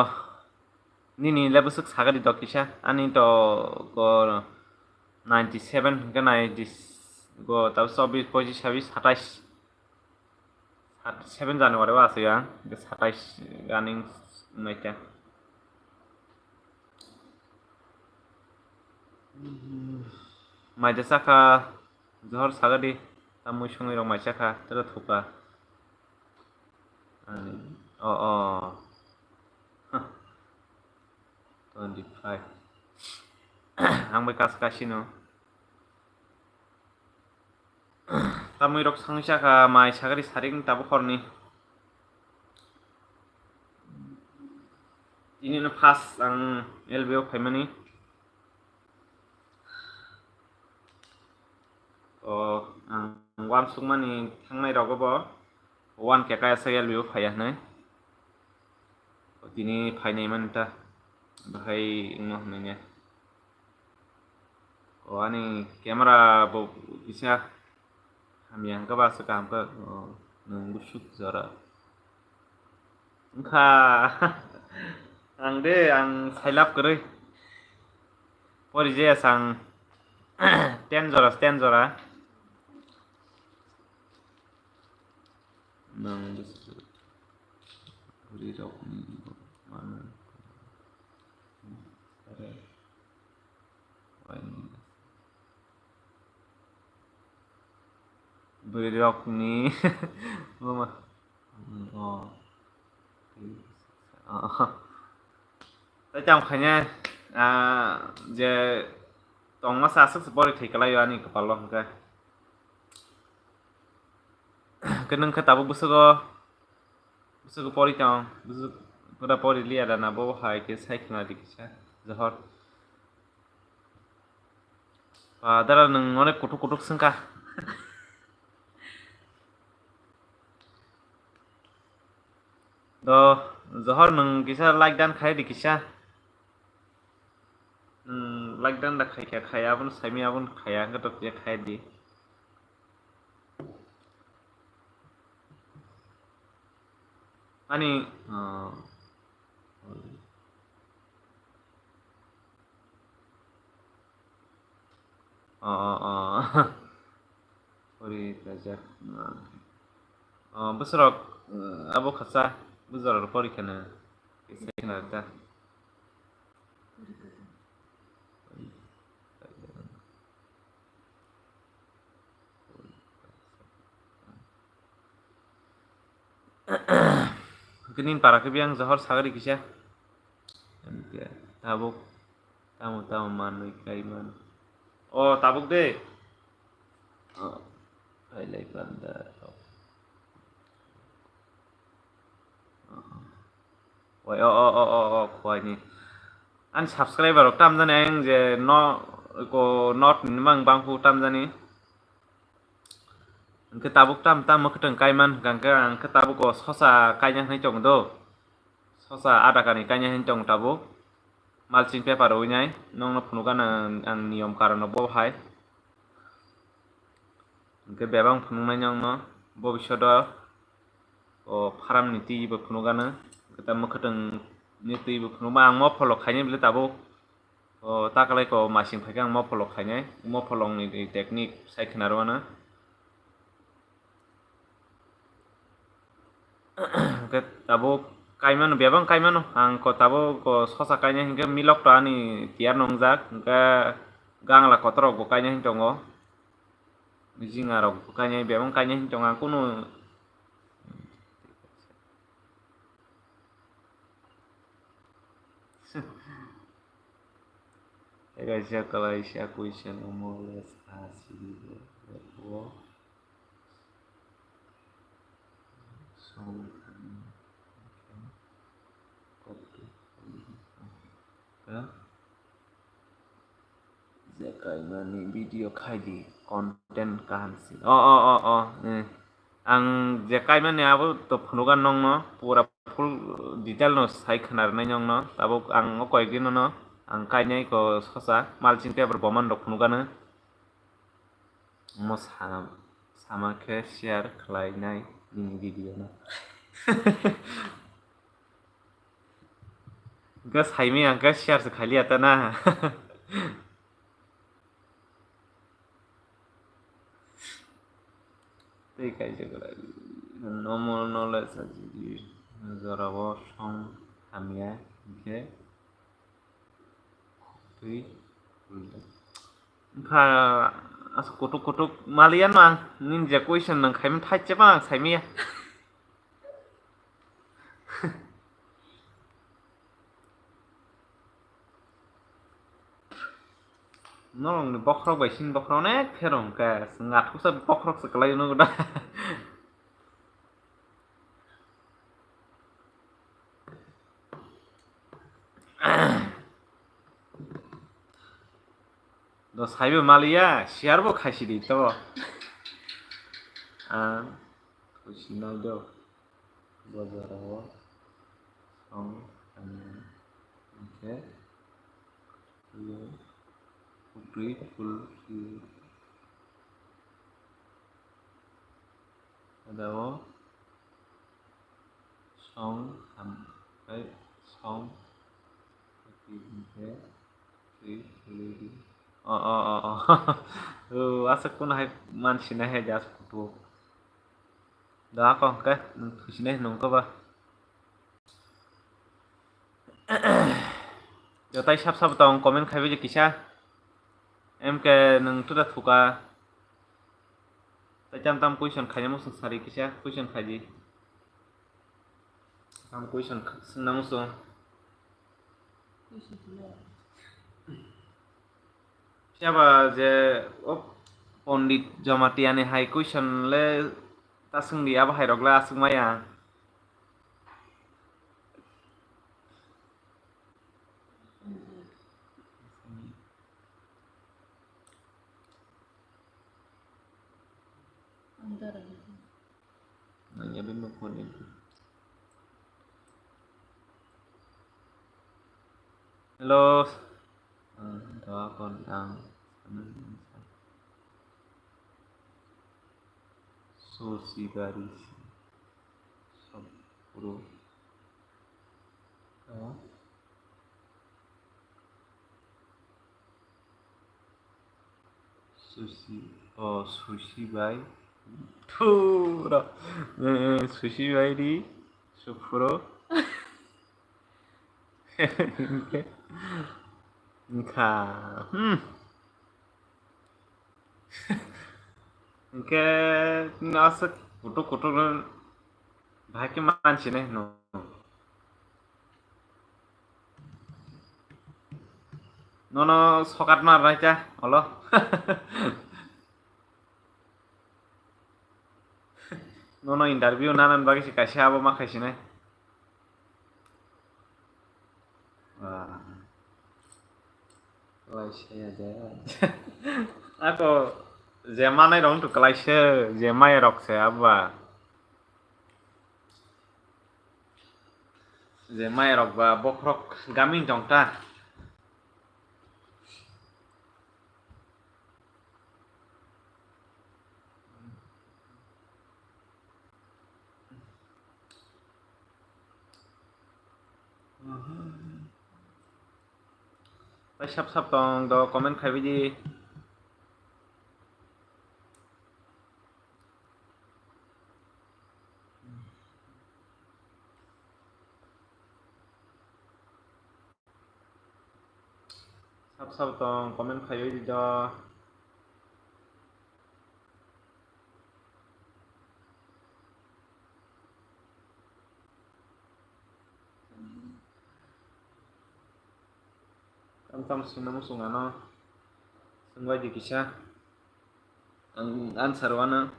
nini lebusuk sagari do kisha ani to go 97 ke 90 go tau 24 25 27 7 Januari wa ase ya 27 running naita Maja saka Johor sagadi tamu songi rong maja ka tero thuka oh 25 ang bekas kasino tamu rok sangsa ka mai sagari saring tabu khorni ini no pas ang LBO phaimani ang wan sungmani thangnai rogobo wan keka sa LBO phaya nai tini phainai manta bahai ngah nanya ani camera bo bisa kami yang ke bahasa kampe nunggu shoot zara engka ang de ang sailap kere pori je sang 10 zora nang beri rok mana beri rok ni mama Tajam khanya je tong masa asuk bori thikalayo ani kepalo hingga keneng ketabu busugo pori tong busuk pura pori liya dan abo hai ke sai khna dikisa johor dara neng onek kutuk kutuk sengka do johor neng kisa like dan khai dikisa like dan da khai khai abun saimi abun khaya ngatok je khai di ani Ori belajar besarok abo khasa buzar pori kana kisah kana ta kenin para ke biang zahor sagari kisah tabuk tamu manui kaiman oh tabuk deh highlight banda khoi ni an subscriber ok tam jani ang je no ko not mang bangku tam jani ke tabuk tam makhtang kaiman gangke ang ke tabuk ko sosa kainya hai chong do sosa ada kani kainya hai chong tabuk mulching paper oinai nong no phunugan ang niyom karon bo hai ke bebang phunungnai nyong no bobishodo o pharam niti bo phunugana kita makhtang niti bo phunuma ang mo pholo khaini bile tabuk o takalai ko masing phaikang mo pholo khainai mo pholong ni technique sai khnarwana ke tabuk kaimano bebang kaimano ang ko tabo ko sosa kainya hingga milok to ani tiar nongjak hingga gangla kotro ko kainya hingtongo jinga rok kainya bebang kainya hingtonga kuno ega jakala isya kuisya moles asli wo Jakai mani video khai content kahansi ang jakai mani abo to phunugan nong no pura full detail no sai khanar nai nyong no abo ang koi din no ang kainai ko sosa malching paper boman rok phunugan mo sama ke share khlai nai ni video no gas haimi ang gas share se khali ata na ঠিক আছে normal knowledge aji zarabo song hamia ke tui pha as kutuk malian mang ninja question nang khaim thaiche bang saimia nong ni bokrok bai sin bokrok ne kherong ka ngat ku sa bokrok sa kalai no da do saibe malia share bo khaisi di to kusi na do bazaro song okay grateful adawo song song asa kuna hai mansina hai jas kutu da ko ka khusine nong ko ba jotai sap tong comment khaibe je kisa em ke nang tu da thuka tajam tam question khanya mo sari kisa question khaji tam question sna mo so Siapa je Pondit Jamatiane hai question le tasung dia apa hai rogla asung maya. Nanya bin phone itu. Hello. Đó con đang Sosigaris Sapporo. Đó. Sushi by Tura. Sushi by di Sapporo. Nka. Nka nasa kutuk भाके मान्छे नै no. No sokat marna cha olo. No interview nanan bagi kasi abo makaisi नै. Wah. Kalaisi aja. Ako jema नै rong tu kalaisi jema ya rok se abba. Jema ya rok ba bokrok gaming jongta. Sap tong do comment khai biji. Sap tong comment khai biji do. Tam sungano sungwai di kisah ang answer wana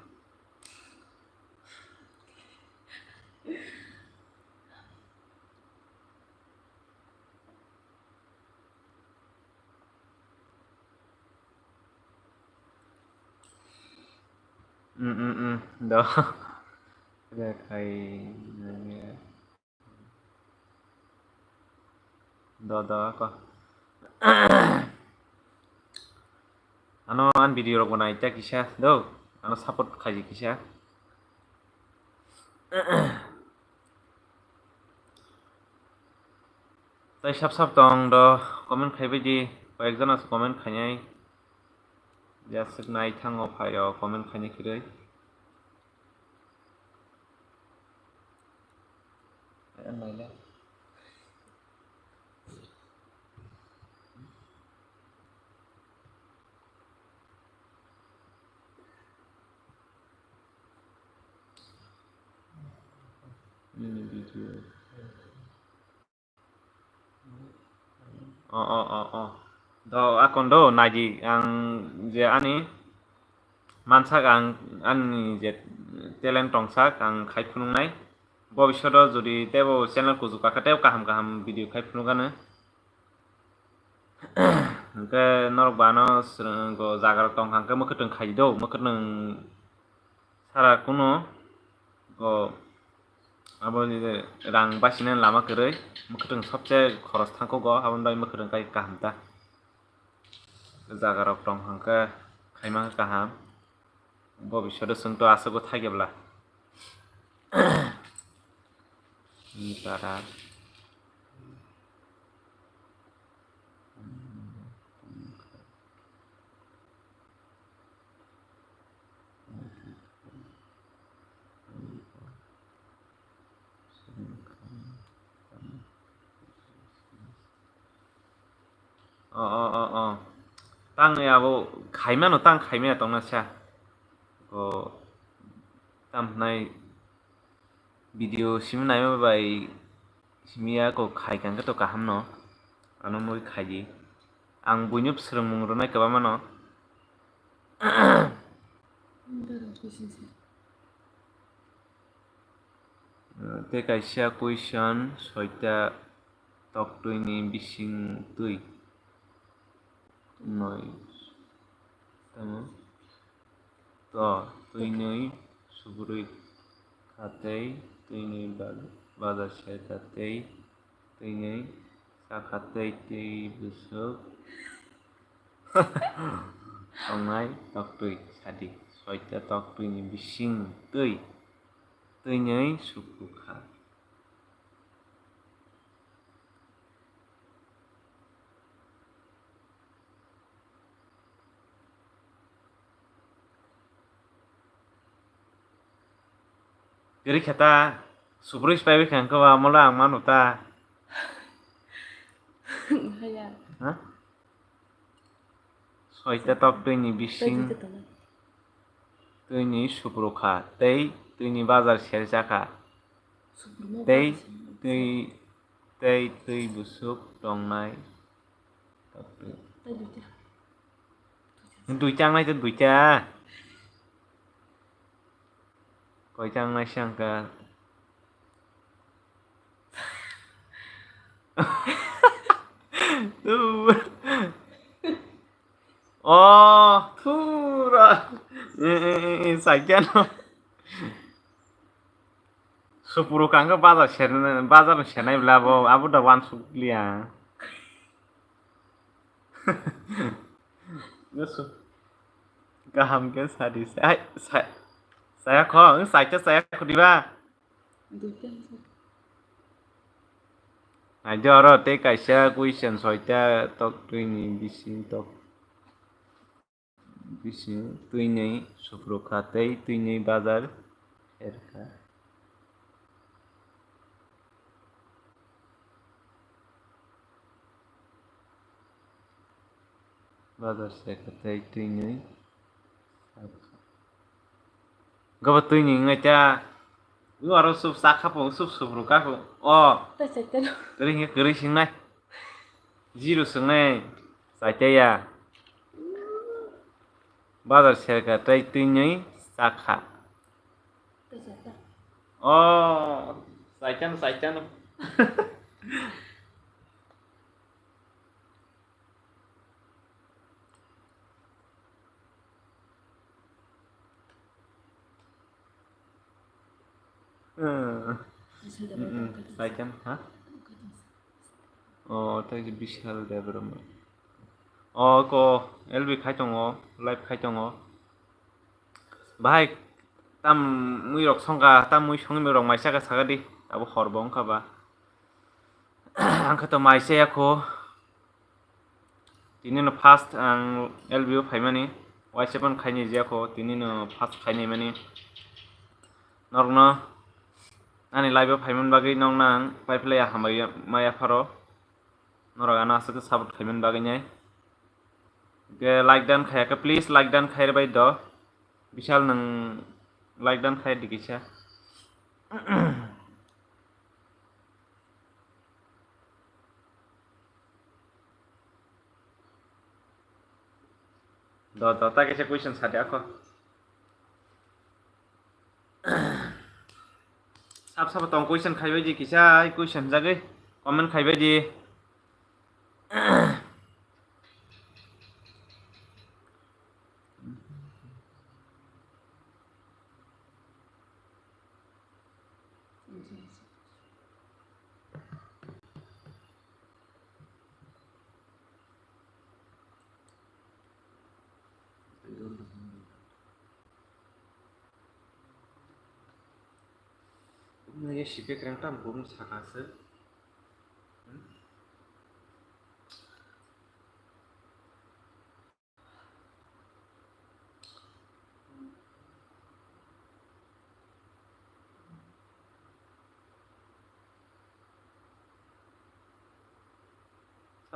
do ada kai do ko ano an video rok banai ta kisah do ano support khai kisah tai sap tong do comment khai biji কয়েকজন আছে comment খাইনাই just নাই থাঙ্গো ফাইও comment খাইনি কিरै Naila video do akon do naji ang je ani mansak ang ani je talent tongsak ang khai phunungnai bobishot jodi tebo channel ko juka khateo kaham video khai phunugano ke norok bano go jagar tongkhang ke mokhetong khai do mokhetong sara kuno go abo je rang basinen lama kwrui mokhetong sobche khoros thangko go abon bai mokhetong kai kaham ta jagarok tongkhang ke khaima kaham bobishot sungto asago thagebla Tripura tang ya bo khaima no tang khaima tongna cha ko tam nai video simnai bai simia ko khai kan to kaham no ano moi khaji ang buinup srung mung ronai kaba mano te kaisa question soita tok tui ni bising tui noi tamo to tui nei subrui khatei tui nei bazar share khatei tui nei sa khatei tui busuk tongnai tok tui sadi soita tok tui ni bising tui tui nei suku kha Jadi kata subrui spaibe kan ko mola ang manuta Hah? Soita tok tui ni bising tui ni subru kha tei tui ni bazar share jaka tei tui busuk tongnai tok tui duita nai tu duita koi chang nai sangka oh thura sakyan supuru kangka bazar shenai blabo abu da wan sukliya Gusto. Gaham ke sadis. Ay, saya ko, saya ko di ba? Ay, joro te kaisa question soita tok tui ni bising tok. Bising tui ni supro khatei tui ni bazar erka. Bazar khatei tui ni Gaba tui ni ngacha aro sup sakha po sup ruka ko. Oh. Teri nge keri sing nai. Zero sungai saja bazar serka tei tui ni sakha. Oh, saican. Saican, ha? Oh, tadi bishal development. Oh, ko LB khai tongo, live khai tongo. Bahai tam mui rok songka, tam mui songi mui rok maisa ka sagadi, abo horbong ka ba. Angka to maisa ya ko. Tini no first ang LB phaimani, Y7 khaini je ko, tini no first khaini mani. Norno Ani live payment bagi nong nang pipeline ya hamaya maya faro noragana asuk sabut payment bagi nyai ge like dan khaya ke please like dan khair bai do bishal nang like dan khair dikisa do ta kese question sade ako sab tong question khaibai ji kisa question jagai comment khaibai ji Naya sipe kerang tam bum sakase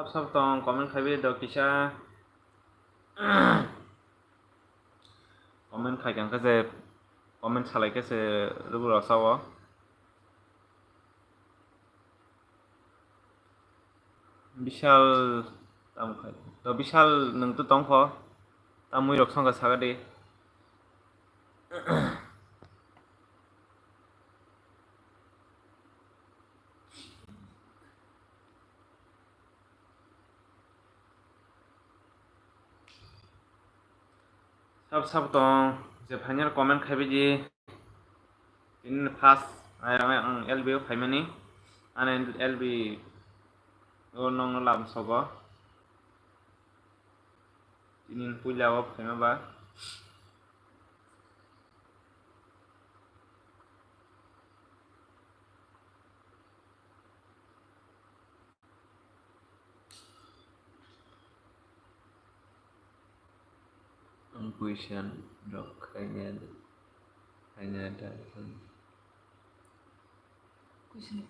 sab tong comment khaibai do kisa comment khaikan ke je comment salai ke se rubura sawo Bishal tamkai. To Bishal nung tu tongkho. Tamui rok songka sagade. Sab tong je final comment khaibe ji in fast ang LB khaimani ane LB o nong lam sogo inin puila o khaima ba question dok khaina da question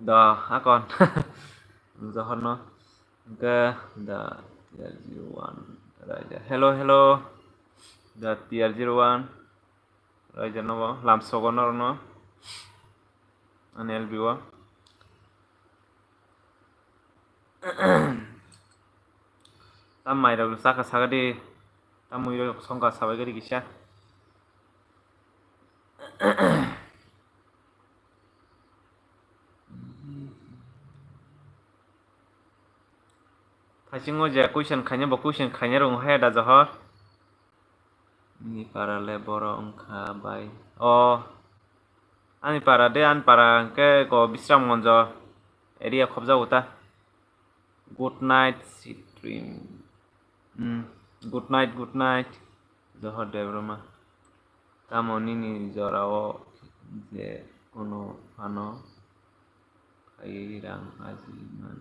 da akon Zohor no ke da tier 01 raja hello da tier 01 raja no lam sogo no ane LB o tamai rok saka sagade tamui rok songka sabai gari gisa Phasingo je question khanya bo question khanya rong hai da Zohor ni parale boro ongkha bai ani para de an para ke ko bisram monjo area khobja uta good night sweet dream good night Zohor devroma tamoni ni jorao je kono phano kairang ajiman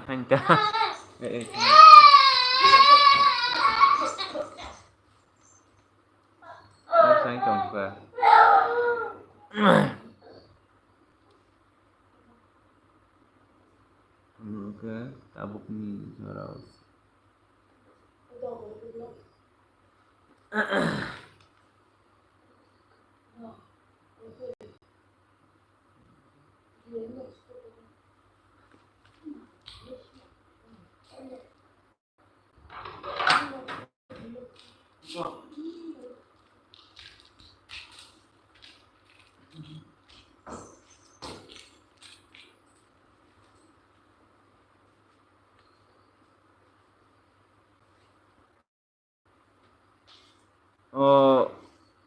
hanta sang chong ka ke tabuk ni jorao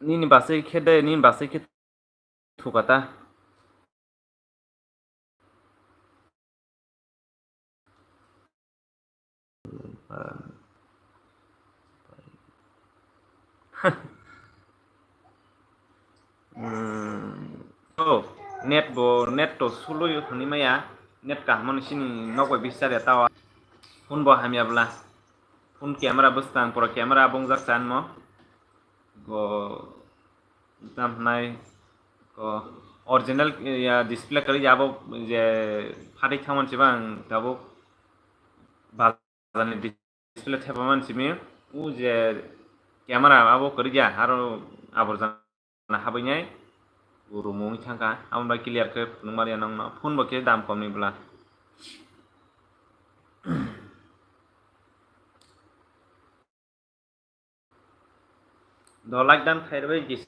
nini basai khede nini basai khe thukata net to sului huni maya net ka man sini nokoi bisar ya tawa phun bo hamya bla phun camera bustang pro camera bongjak chan mo go tam nai go original ya display kari jabo je phari thamon sibang tabo bazani display thepaman simi u je camera abo kari ja aro aborjana habainai rumung thangka amra clear ke nungmari nong no phone bo ke dam kom ni bla do like dan khair bai gis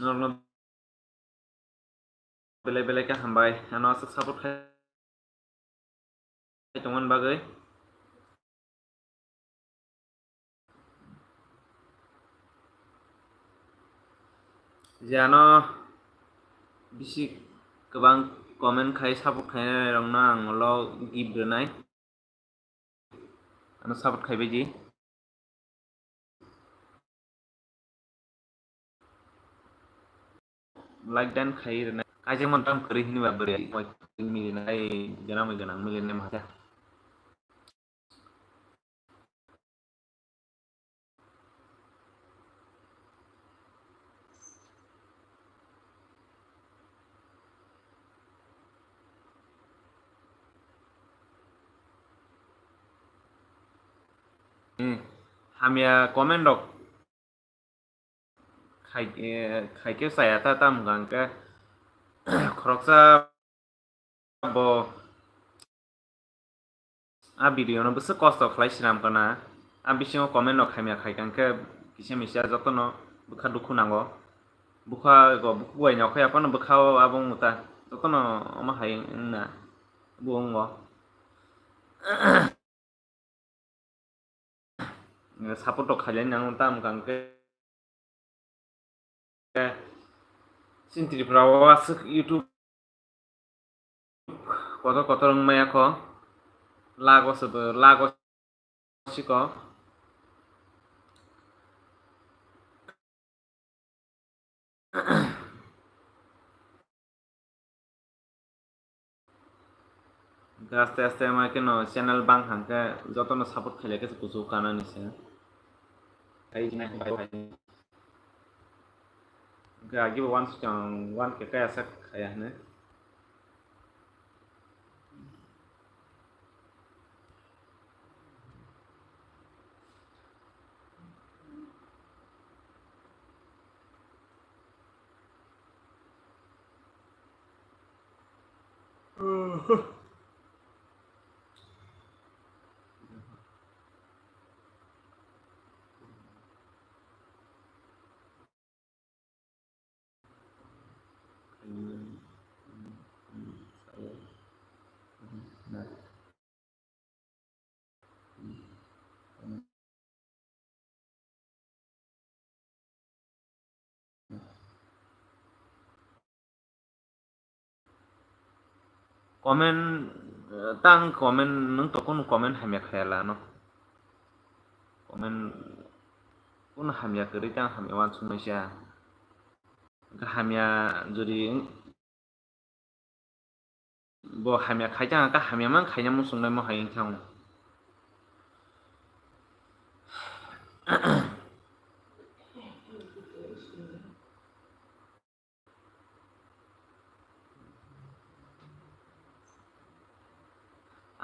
no bele ka hambai ano support khai tongman bagai jano bisi kebang comment khai support khai rong na ang lo give donai ano support khai beji like dan khai rena kajeng montam keri hini ba beri moi mi nai ganang milene mata hamia comment rok khai ke saya ta tam gang ke khoroksa bo a video no bese kosto khlai sinam kana a bisingo comment rok hamia khai gang ke kisa misa jotono bukha dukhu nango bukha go bukhu bai nyok ya pano bukha abong muta jotono ama hai na buongo support rok khailai nang tam gang ke sin Tripura asuk YouTube কত কত রং মায়া ক লাগos siko আস্তে আস্তে আমার কেন channel বাং হাঙ্কে যত না সাপোর্ট খেলে গেছে কিছু কানা নিছে এই জিনা ভাই ভাই আগে ওয়ান কে কায়া সাক খায়া নে কমেন্ট তাং কমেন্ট নং তো কোন কমেন্ট হামিয়া খায়ালা no কমেন্ট কোন হামিয়া করি তাং হামিয়া ওয়ান সুমাইসা হামিয়া যদি bo hamya khaijang ka hamya mang khaina mo sungnai mo hayin thang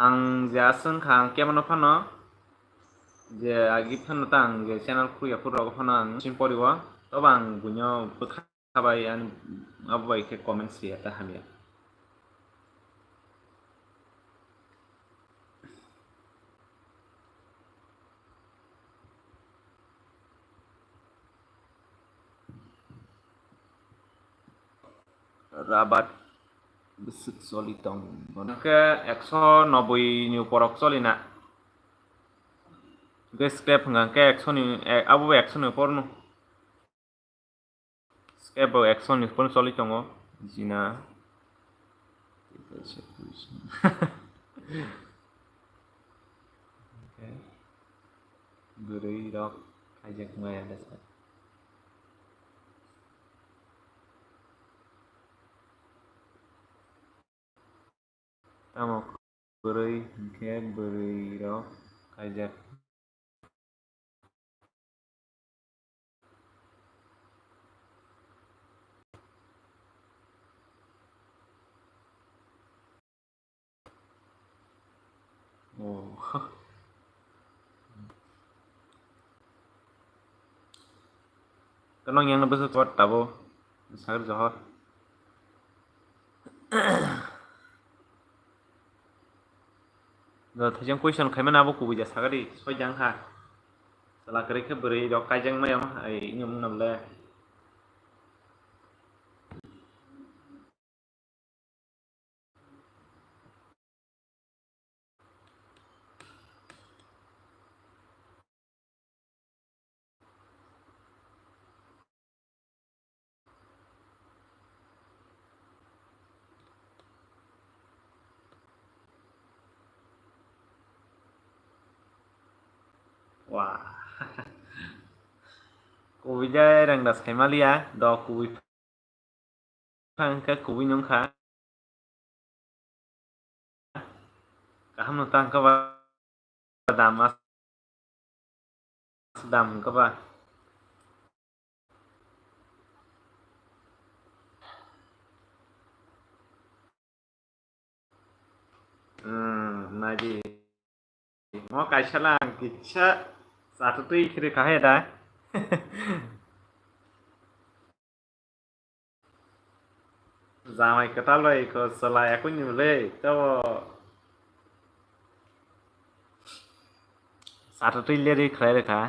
ang ja sung khang kemano phano je agi phano tang je channel khuya puro phano ang sin poriwa to bang bunyo bukhabai an abai ke comments ya ta hamya rabat besuk solitong ke 190 ni porok solina ke script ngang ke 100 ni abu 100 ni porno script 100 ni porno solitong jina Gurui rok ajak maya dasar tamo gurui ke gurui rok ajak oh kanong yang lebih kuat tabo sakit johor rồi thầy question khai mana bo kubi ja sagari soi jang ha sala kare ke beri dok kajang ma yam ai ngam nam le wah kubi ja rang das khai malia dok kubi phang ka kubi nyong kha kaham no tang ka ba damas dam ka ba naji mo kai salang kitsa जाथ'थ' इखेरे काहे दा जामाय खोथालय लायाखै नुलै थ' जाथ'थ' इलेरि खालायरखा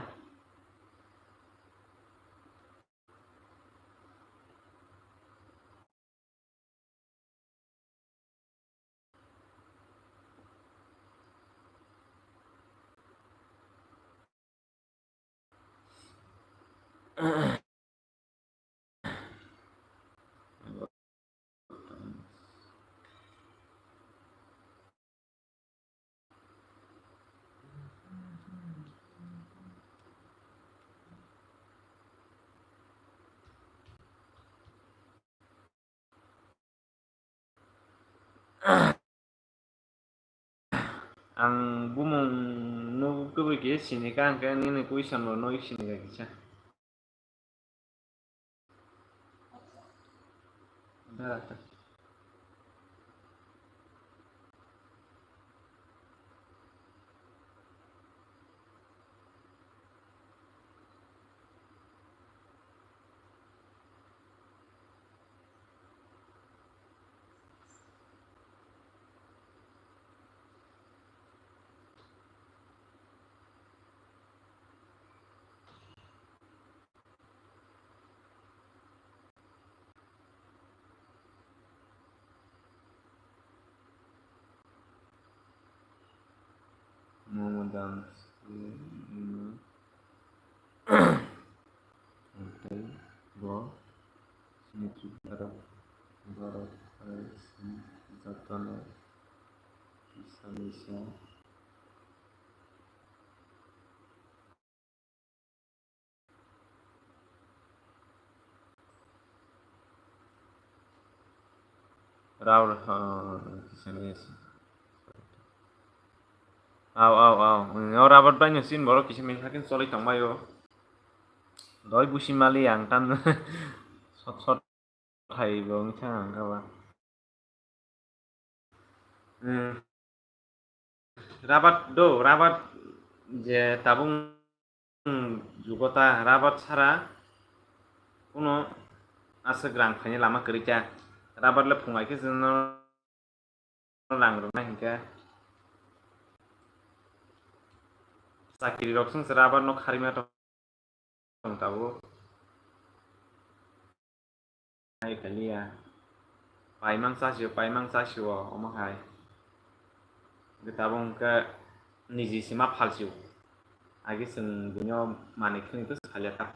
ang bumong no kubege sinika angka ni kuisan lo no isinika kisa dah mau dance hotel go sini Tripura barat sini jatana bisa bisa raur kisah aw rabat banyak sin borok kisah misalkan solid tangbayo doi busimali ang tan sot sot thai bong chang kawa rabat do rabat je tabung jugota rabat sara kuno asa grang phani lama kerja rabat le phungai ke jono rang rona hingka sakiri rok sung rabat no kharima to tabo hai kalia paimang sasio omahai tabung ke niji sima phalsiu agi sung dunyo manikni to khaliata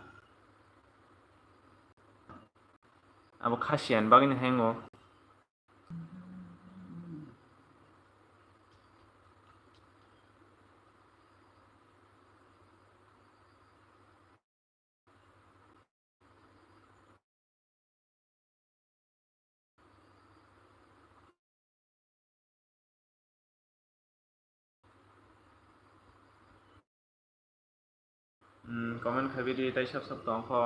abo khasian bagin hengo comment khabiri tai sab tong kho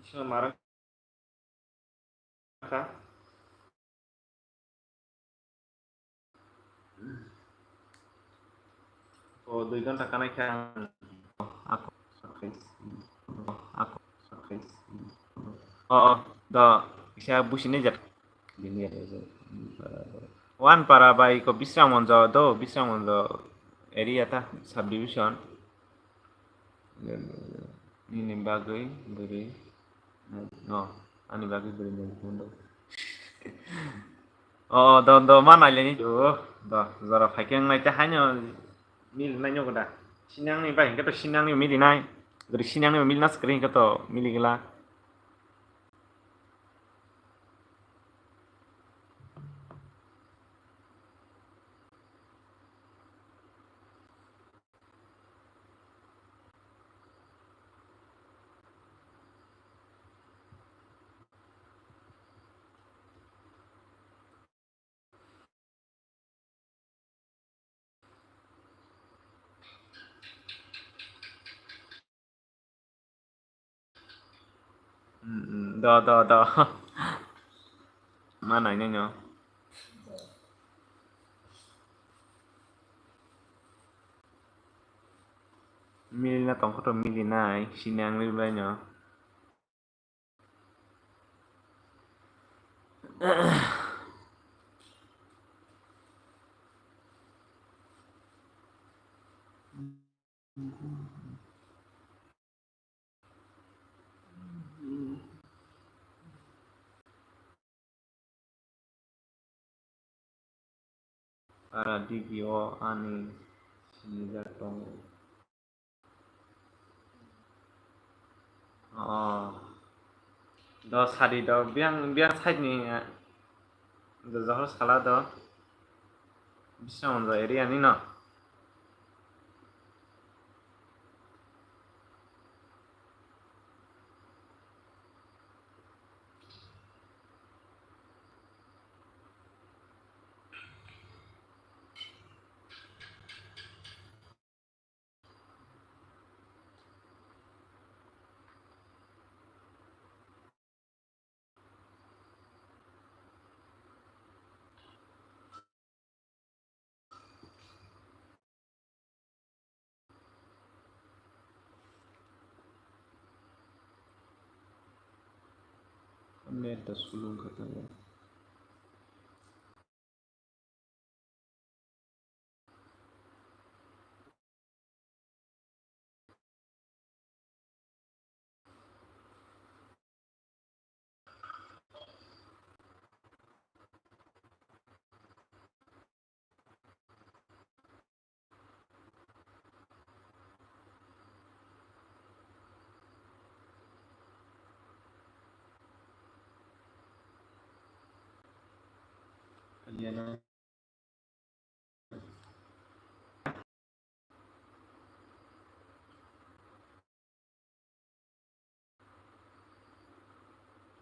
bisma marang ka o 2 ঘন্টা kanai kha aku sakit aku sakit da isa busine jat dini ada wan para bai ko bisram monjo area ta subdivision ini bagai beri no ani bagai beri mundo do mana leni jo do zara phakeng nai ta hanyo mil nai nyogo da sinang ni bai ka to sinang ni mili nai dari sinang ni mil nas kring ka to mili gela do mana nyo Milina tongkot milinai sinang libanyo. Para digio ani sinijatong. Oh. Do sadi do biang side ni do zahor sala do bisang do area ni no. Net da sulung katanya. Kalian